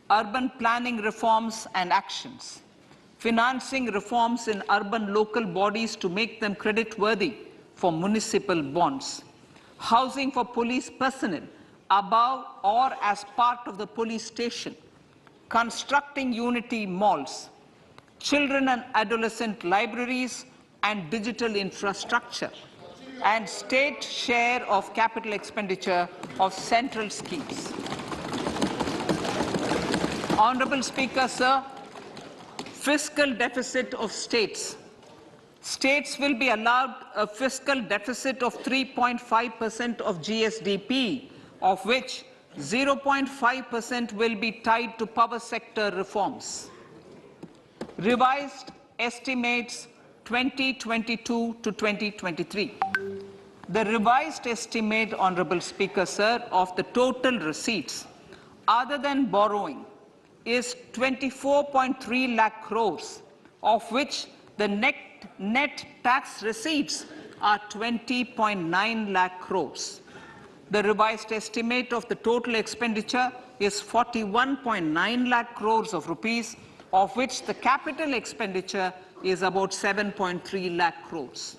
urban planning reforms and actions, financing reforms in urban local bodies to make them credit-worthy for municipal bonds, housing for police personnel above or as part of the police station, constructing unity malls, children and adolescent libraries and digital infrastructure, and state share of capital expenditure of central schemes. Honorable Speaker, sir, fiscal deficit of states. States will be allowed a fiscal deficit of 3.5% of GSDP, of which 0.5% will be tied to power sector reforms. Revised estimates 2022 to 2023. The revised estimate, Honorable Speaker, sir, of the total receipts other than borrowing is 24.3 lakh crores, of which the net tax receipts are 20.9 lakh crores. The revised estimate of the total expenditure is 41.9 lakh crores of rupees, of which the capital expenditure is about 7.3 lakh crores.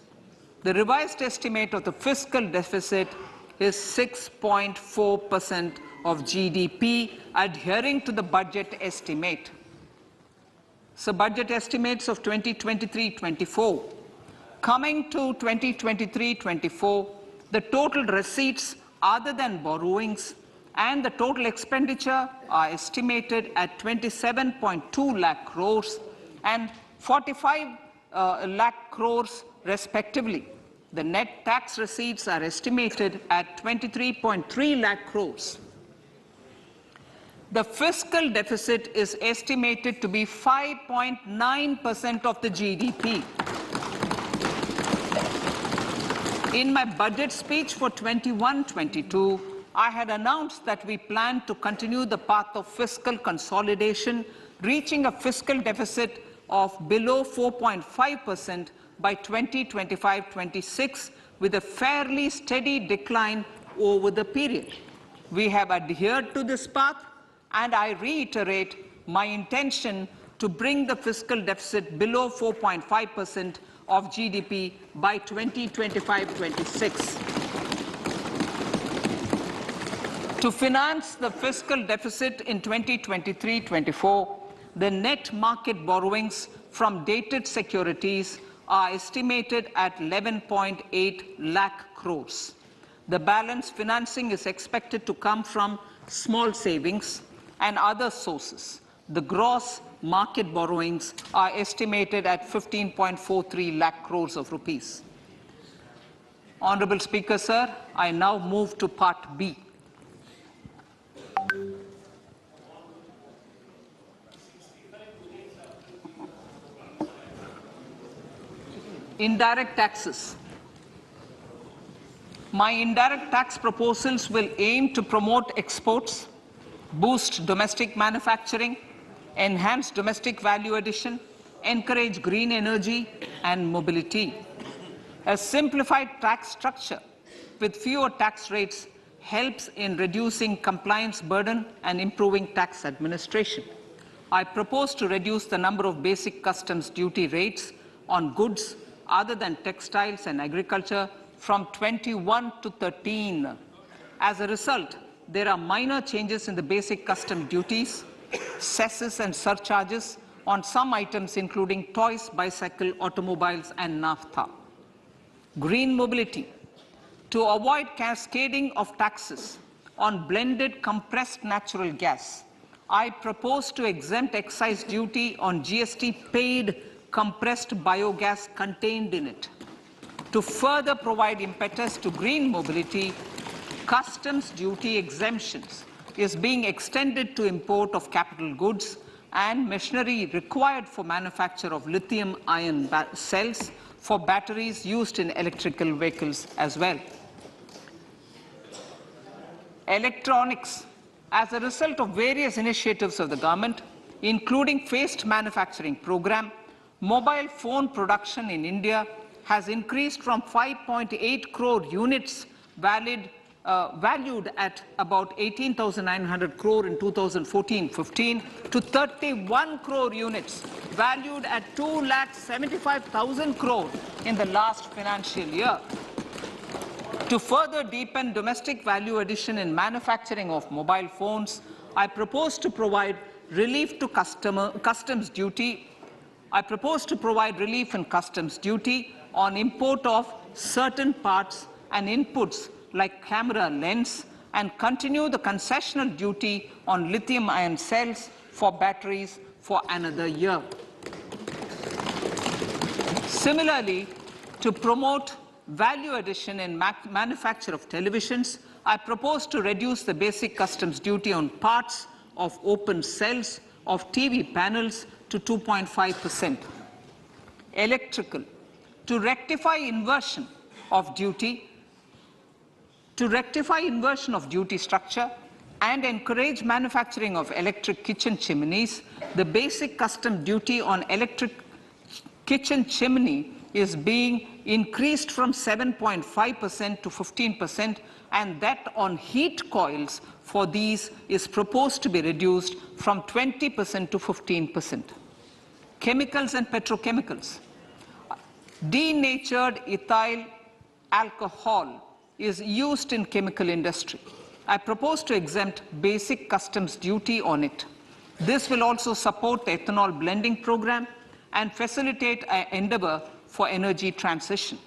The revised estimate of the fiscal deficit is 6.4% of GDP, adhering to the budget estimate. So budget estimates of 2023-24. Coming to 2023-24, the total receipts other than borrowings and the total expenditure are estimated at 27.2 lakh crores and 45 lakh crores respectively. The net tax receipts are estimated at 23.3 lakh crores. The fiscal deficit is estimated to be 5.9% of the GDP. In my budget speech for 21-22, I had announced that we plan to continue the path of fiscal consolidation, reaching a fiscal deficit of below 4.5% by 2025-26, with a fairly steady decline over the period. We have adhered to this path, and I reiterate my intention to bring the fiscal deficit below 4.5% of GDP by 2025-26. To finance the fiscal deficit in 2023-24, the net market borrowings from dated securities are estimated at 11.8 lakh crores. The balance financing is expected to come from small savings and other sources. The gross market borrowings are estimated at 15.43 lakh crores of rupees. Honorable Speaker, sir, I now move to Part B. Indirect taxes. My indirect tax proposals will aim to promote exports, boost domestic manufacturing, enhance domestic value addition, encourage green energy and mobility. A simplified tax structure with fewer tax rates helps in reducing compliance burden and improving tax administration. I propose to reduce the number of basic customs duty rates on goods other than textiles and agriculture from 21 to 13. As a result, there are minor changes in the basic custom duties, cesses and surcharges on some items including toys, bicycle, automobiles and naphtha. Green mobility. To avoid cascading of taxes on blended compressed natural gas, I propose to exempt excise duty on GST paid compressed biogas contained in it. To further provide impetus to green mobility, customs duty exemptions is being extended to import of capital goods and machinery required for manufacture of lithium-ion cells for batteries used in electrical vehicles as well. Electronics. As a result of various initiatives of the government, including phased manufacturing program, mobile phone production in India has increased from 5.8 crore units valued at about 18,900 crore in 2014-15 to 31 crore units valued at 2,75,000 crore in the last financial year. To further deepen domestic value addition in manufacturing of mobile phones, I propose to provide relief to customs duty. I propose to provide relief in customs duty on import of certain parts and inputs like camera lens and continue the concessional duty on lithium-ion cells for batteries for another year. Similarly, to promote value addition in manufacture of televisions, I propose to reduce the basic customs duty on parts of open cells of TV panels to 2.5%. Electrical. To rectify inversion of duty structure and encourage manufacturing of electric kitchen chimneys, the basic custom duty on electric kitchen chimney is being increased from 7.5% to 15%, and that on heat coils for these is proposed to be reduced from 20% to 15%. Chemicals and petrochemicals. Denatured ethyl alcohol is used in chemical industry. I propose to exempt basic customs duty on it. This will also support the ethanol blending program and facilitate an endeavor for energy transition.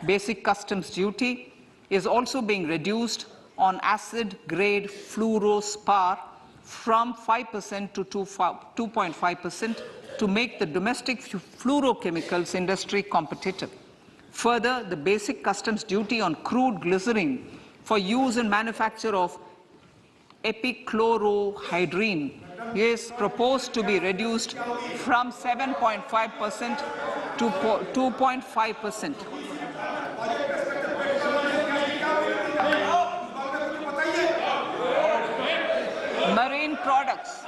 Basic customs duty is also being reduced on acid-grade fluorospar from 5% to 2.5% to make the domestic fluorochemicals industry competitive. Further, the basic customs duty on crude glycerin for use in manufacture of epichlorohydrin is proposed to be reduced from 7.5% to 2.5%. Marine products.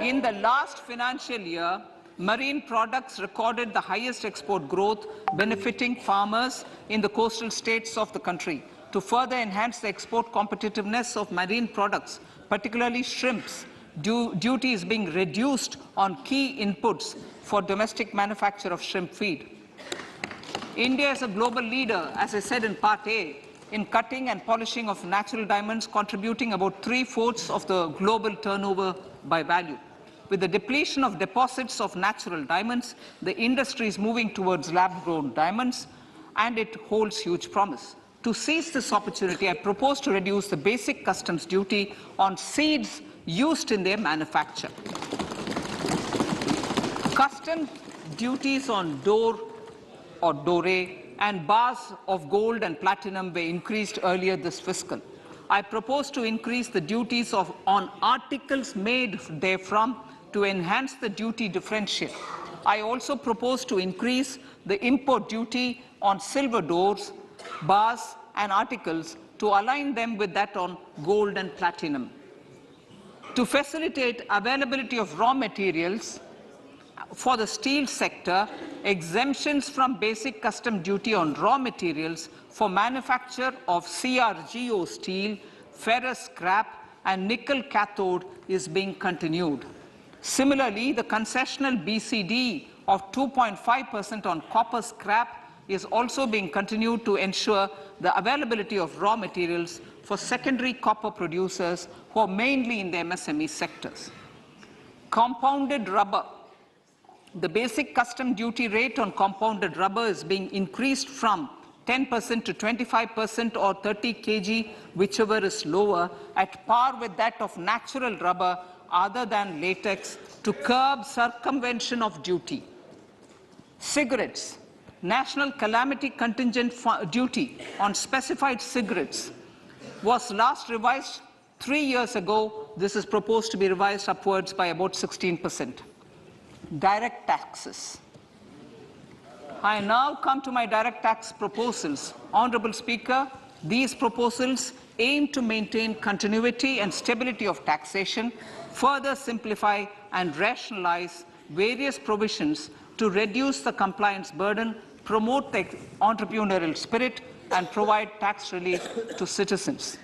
In the last financial year, marine products recorded the highest export growth, benefiting farmers in the coastal states of the country. To further enhance the export competitiveness of marine products, particularly shrimps, duty is being reduced on key inputs for domestic manufacture of shrimp feed. India is a global leader, as I said in Part A, in cutting and polishing of natural diamonds, contributing about 3/4 of the global turnover by value. With the depletion of deposits of natural diamonds, the industry is moving towards lab-grown diamonds, and it holds huge promise. To seize this opportunity, I propose to reduce the basic customs duty on seeds used in their manufacture. Custom duties on door or dore and bars of gold and platinum were increased earlier this fiscal. I propose to increase the duties on articles made therefrom to enhance the duty differential. I also propose to increase the import duty on silver doors, bars and articles to align them with that on gold and platinum. To facilitate availability of raw materials for the steel sector, exemptions from basic custom duty on raw materials for manufacture of CRGO steel, ferrous scrap and nickel cathode is being continued. Similarly, the concessional BCD of 2.5% on copper scrap is also being continued to ensure the availability of raw materials for secondary copper producers who are mainly in the MSME sectors. Compounded rubber. The basic custom duty rate on compounded rubber is being increased from 10% to 25% or 30 kg, whichever is lower, at par with that of natural rubber other than latex to curb circumvention of duty. Cigarettes. National calamity contingent duty on specified cigarettes was last revised 3 years ago. This is proposed to be revised upwards by about 16%. Direct taxes. I now come to my direct tax proposals. Honorable Speaker, these proposals aim to maintain continuity and stability of taxation, further simplify and rationalize various provisions to reduce the compliance burden, promote the entrepreneurial spirit, and provide tax relief to citizens.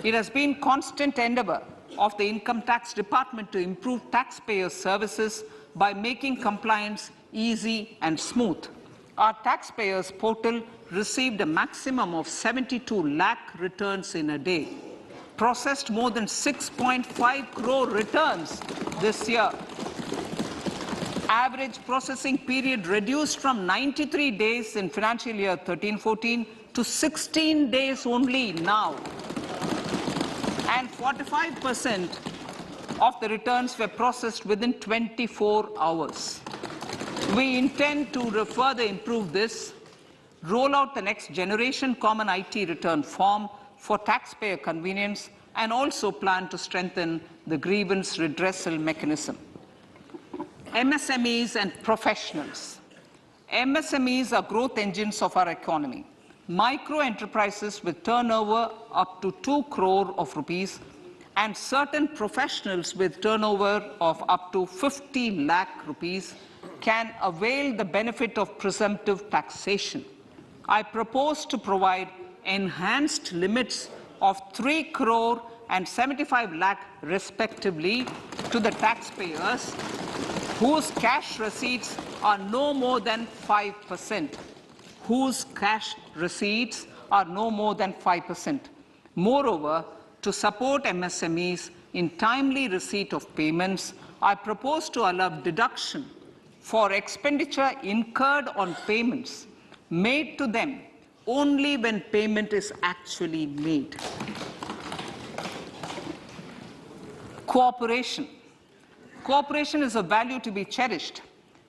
It has been constant endeavor of the Income Tax Department to improve taxpayer services by making compliance easy and smooth. Our taxpayers portal received a maximum of 72 lakh returns in a day, processed more than 6.5 crore returns this year. Average processing period reduced from 93 days in financial year 13-14 to 16 days only now. And 45% of the returns were processed within 24 hours. We intend to further improve this, roll out the next generation common IT return form for taxpayer convenience, and also plan to strengthen the grievance redressal mechanism. MSMEs and professionals. MSMEs are growth engines of our economy. Micro enterprises with turnover up to 2 crore of rupees and certain professionals with turnover of up to 50 lakh rupees can avail the benefit of presumptive taxation. I propose to provide enhanced limits of 3 crore and 75 lakh respectively to the taxpayers whose cash receipts are no more than 5%. Whose cash receipts are no more than 5%. Moreover, to support MSMEs in timely receipt of payments, I propose to allow deduction for expenditure incurred on payments made to them only when payment is actually made. Cooperation. Cooperation is a value to be cherished.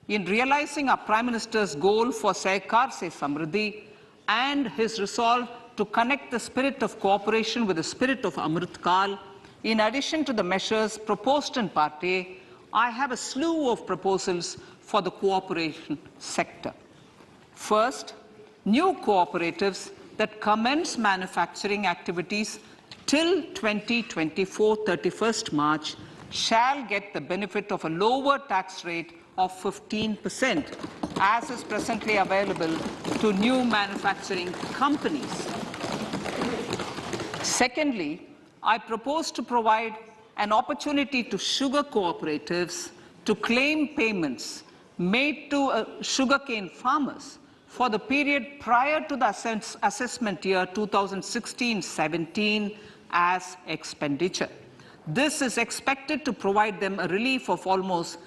In realizing our Prime Minister's goal for Sehkar Se Samriddhi and his resolve to connect the spirit of cooperation with the spirit of Amrit Kal, in addition to the measures proposed in Part A, I have a slew of proposals for the cooperation sector. First, new cooperatives that commence manufacturing activities till 2024, 31st March, shall get the benefit of a lower tax rate of 15%, as is presently available to new manufacturing companies. Secondly, I propose to provide an opportunity to sugar cooperatives to claim payments made to sugarcane farmers for the period prior to the assessment year 2016-17 as expenditure. This is expected to provide them a relief of almost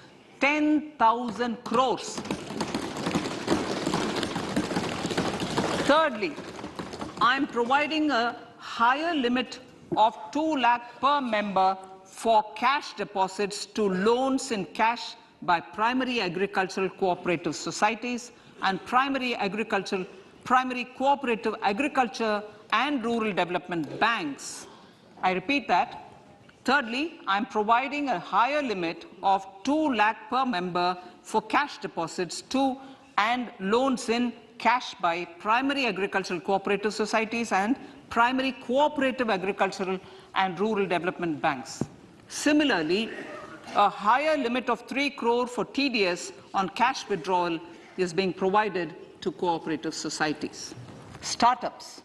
10,000 crores. Thirdly, I am providing a higher limit of 2 lakh per member for cash deposits to loans in cash by primary agricultural cooperative societies and primary cooperative agriculture and rural development banks. I repeat that. Thirdly, I am providing a higher limit of 2 lakh per member for cash deposits to and loans in cash by primary agricultural cooperative societies and primary cooperative agricultural and rural development banks. Similarly, a higher limit of 3 crore for TDS on cash withdrawal is being provided to cooperative societies. Startups.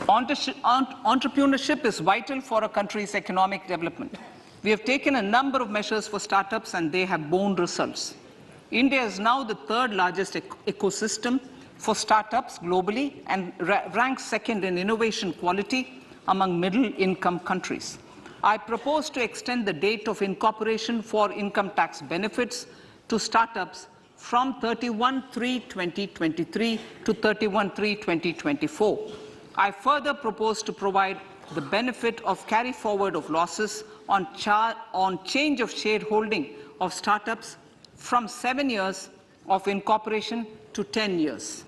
Entrepreneurship is vital for a country's economic development. We have taken a number of measures for startups and they have borne results. India is now the 3rd largest ecosystem for startups globally and ranks 2nd in innovation quality among middle-income countries. I propose to extend the date of incorporation for income tax benefits to startups from 31/3/2023 to 31/3/2024. I further propose to provide the benefit of carry forward of losses on change of shareholding of startups from 7 years of incorporation to 10 years.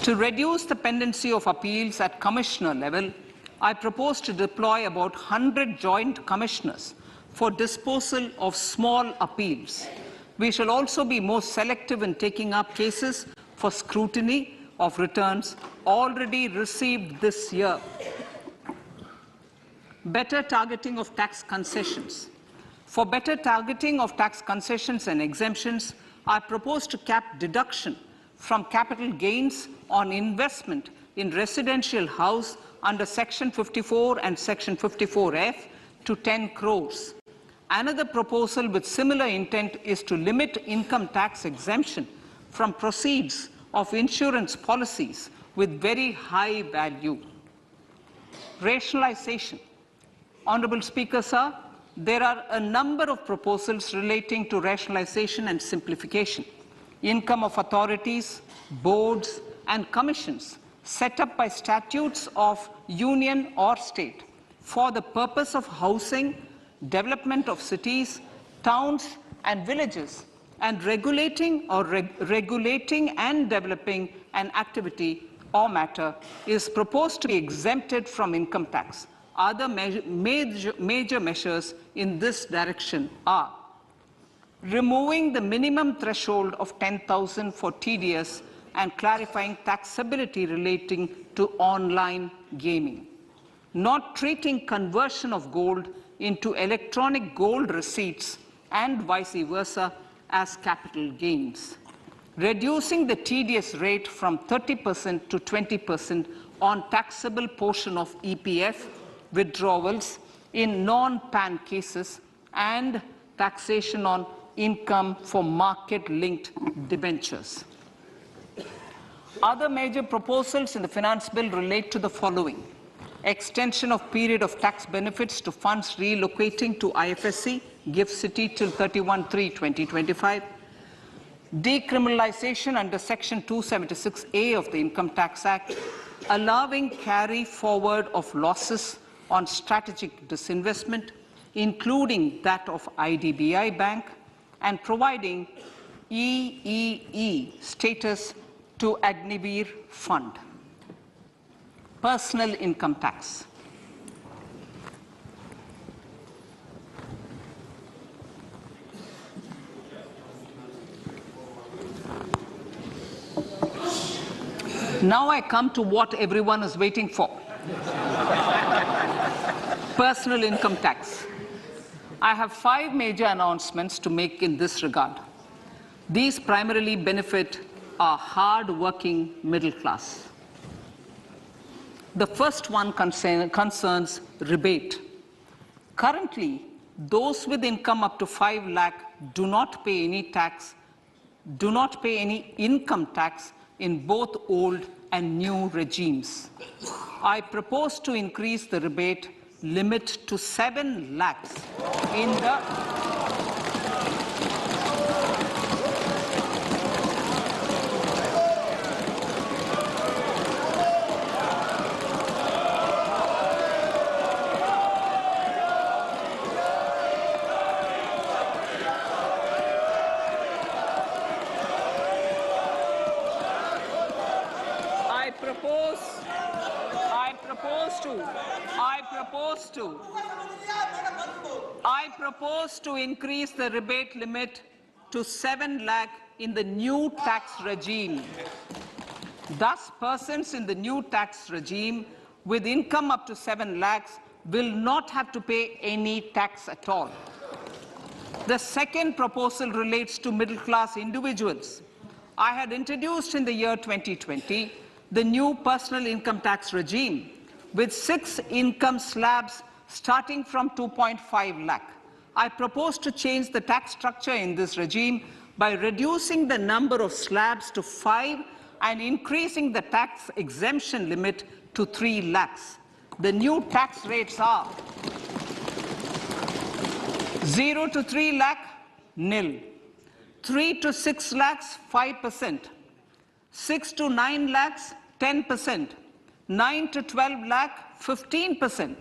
To reduce the pendency of appeals at commissioner level, I propose to deploy about 100 joint commissioners for disposal of small appeals. We shall also be more selective in taking up cases for scrutiny of returns already received this year. Better targeting of tax concessions. For better targeting of tax concessions and exemptions, I propose to cap deduction from capital gains on investment in residential house under Section 54 and Section 54F to 10 crores. Another proposal with similar intent is to limit income tax exemption from proceeds of insurance policies with very high value. Rationalization. Honourable Speaker, sir, there are a number of proposals relating to rationalization and simplification. Income of authorities, boards, and commissions set up by statutes of union or state for the purpose of housing, development of cities, towns, and villages, and regulating and developing an activity or matter is proposed to be exempted from income tax. Other major measures in this direction are removing the minimum threshold of 10,000 for TDS and clarifying taxability relating to online gaming, not treating conversion of gold into electronic gold receipts and vice versa as capital gains, reducing the TDS rate from 30% to 20% on taxable portion of EPF withdrawals in non-PAN cases, and taxation on income for market-linked debentures. Other major proposals in the finance bill relate to the following: extension of period of tax benefits to funds relocating to IFSC, GIFT City till 31/3/2025, decriminalization under Section 276A of the Income Tax Act, allowing carry forward of losses on strategic disinvestment, including that of IDBI Bank, and providing EEE status to Agniveer Fund. Personal income tax. Now I come to what everyone is waiting for. Personal income tax. I have 5 major announcements to make in this regard. These primarily benefit our hard-working middle class. The first one concerns rebate. Currently, those with income up to 5 lakh do not pay any income tax in both old and new regimes. I propose to increase the rebate limit to 7 lakhs in the propose to increase the rebate limit to 7 lakh in the new tax regime. Thus, persons in the new tax regime with income up to 7 lakhs will not have to pay any tax at all. The second proposal relates to middle-class individuals. I had introduced in the year 2020 the new personal income tax regime with 6 income slabs starting from 2.5 lakh. I propose to change the tax structure in this regime by reducing the number of slabs to 5 and increasing the tax exemption limit to 3 lakhs. The new tax rates are 0 to 3 lakh, nil. 3 to 6 lakhs, 5%. 6 to 9 lakhs, 10%. 9 to 12 lakh, 15%.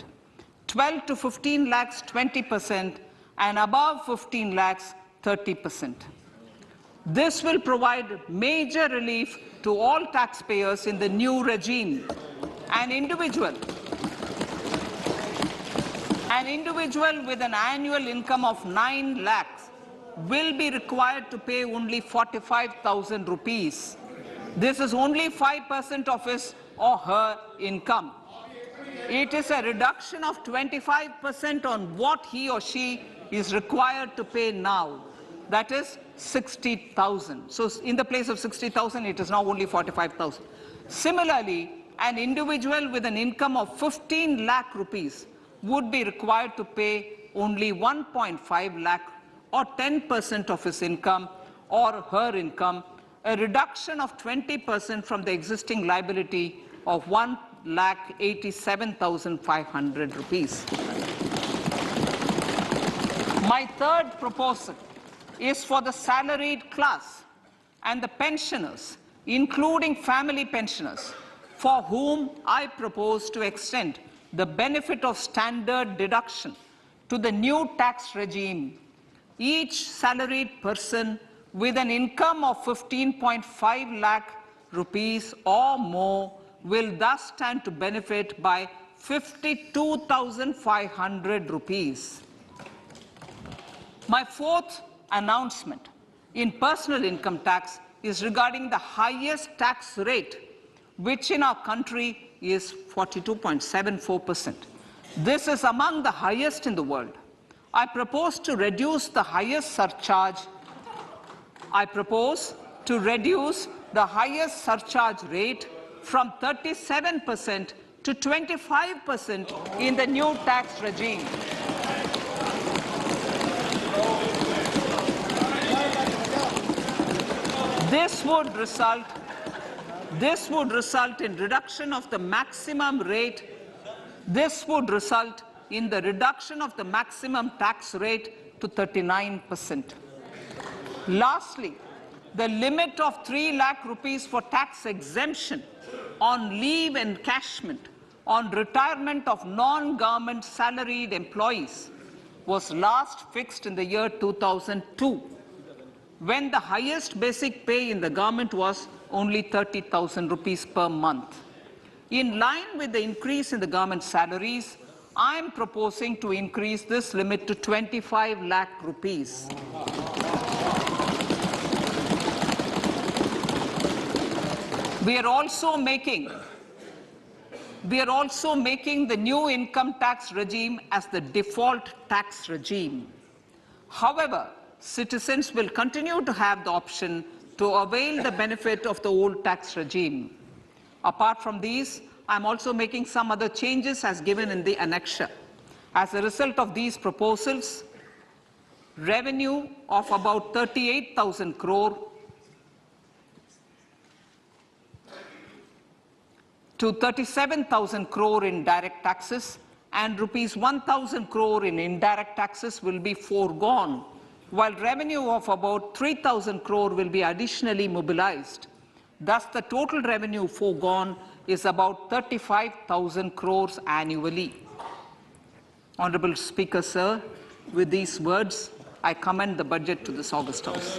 12 to 15 lakhs, 20%. And above 15 lakhs, 30%. This will provide major relief to all taxpayers in the new regime. An individual with an annual income of 9 lakhs will be required to pay only 45,000 rupees. This is only 5% of his or her income. It is a reduction of 25% on what he or she is required to pay now. That is 60,000. So in the place of 60,000, it is now only 45,000. Similarly, an individual with an income of 15 lakh rupees would be required to pay only 1.5 lakh or 10% of his income or her income, a reduction of 20% from the existing liability of 1,87,500 rupees. My third proposal is for the salaried class and the pensioners, including family pensioners, for whom I propose to extend the benefit of standard deduction to the new tax regime. Each salaried person with an income of 15.5 lakh rupees or more will thus stand to benefit by 52,500 rupees. My fourth announcement in personal income tax is regarding the highest tax rate, which in our country is 42.74%. This is among the highest in the world. I propose to reduce the highest surcharge. Rate from 37% to 25% in the new tax regime. This would result in reduction of the maximum rate. This would result in the reduction of the maximum tax rate to 39%. Lastly, the limit of 3 lakh rupees for tax exemption on leave encashment on retirement of non-government salaried employees was last fixed in the year 2002, when the highest basic pay in the government was only 30,000 rupees per month. In line with the increase in the government salaries, I am proposing to increase this limit to 25 lakh rupees. We are also making the new income tax regime as the default tax regime. However, citizens will continue to have the option to avail the benefit of the old tax regime. Apart from these, I am also making some other changes as given in the annexure. As a result of these proposals, revenue of about 38,000 crore to 37,000 crore in direct taxes and rupees 1,000 crore in indirect taxes will be foregone, while revenue of about 3,000 crore will be additionally mobilized. Thus, the total revenue foregone is about 35,000 crores annually. Honorable Speaker, sir, with these words, I commend the budget to this August House.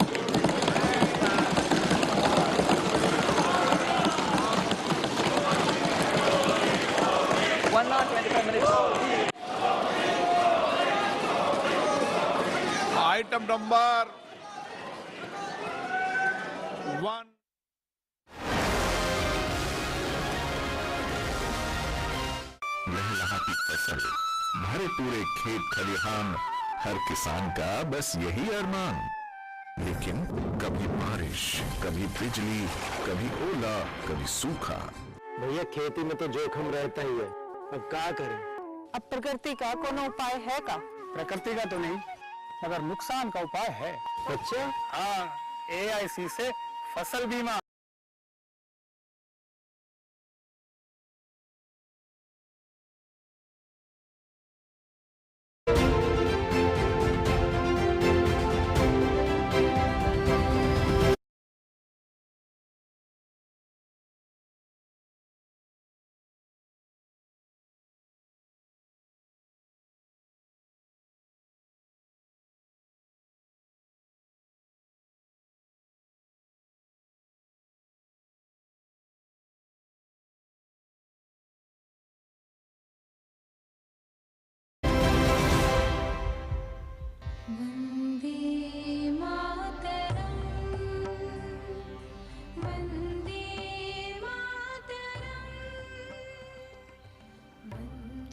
Item number 1। लहलहाती फसल, भरे पूरे खेत खलिहान, हर किसान का बस यही अरमान। लेकिन कभी बारिश, कभी बिजली, कभी ओला, कभी सूखा। भैया खेती में तो जोखिम रहता ही है, अब क्या करें। अब प्रकृति का कोनो उपाय है का? प्रकृति का तो नहीं, मगर नुकसान का उपाय है। अच्छा, हाँ, AIC से फसल बीमा।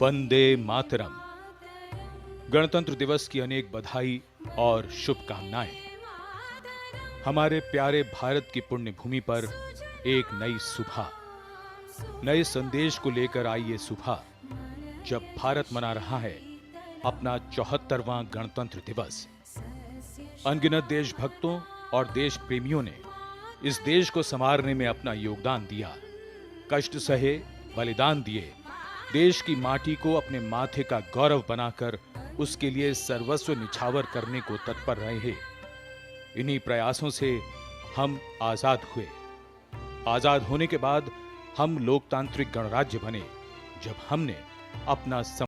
वंदे मातरम। गणतंत्र दिवस की अनेक बधाई और शुभकामनाएं। हमारे प्यारे भारत की पुण्य भूमि पर एक नई सुबह, नए संदेश को लेकर आई ये सुबह, जब भारत मना रहा है अपना 74वां गणतंत्र दिवस। अनगिनत देशभक्तों और देश प्रेमियों ने इस देश को संवारने में अपना योगदान दिया, कष्ट सहे, बलिदान दिए, देश की माटी को अपने माथे का गौरव बनाकर उसके लिए सर्वस्व निछावर करने को तत्पर रहे हैं। इन्हीं प्रयासों से हम आजाद हुए। आजाद होने के बाद हम लोकतांत्रिक गणराज्य बने, जब हमने अपना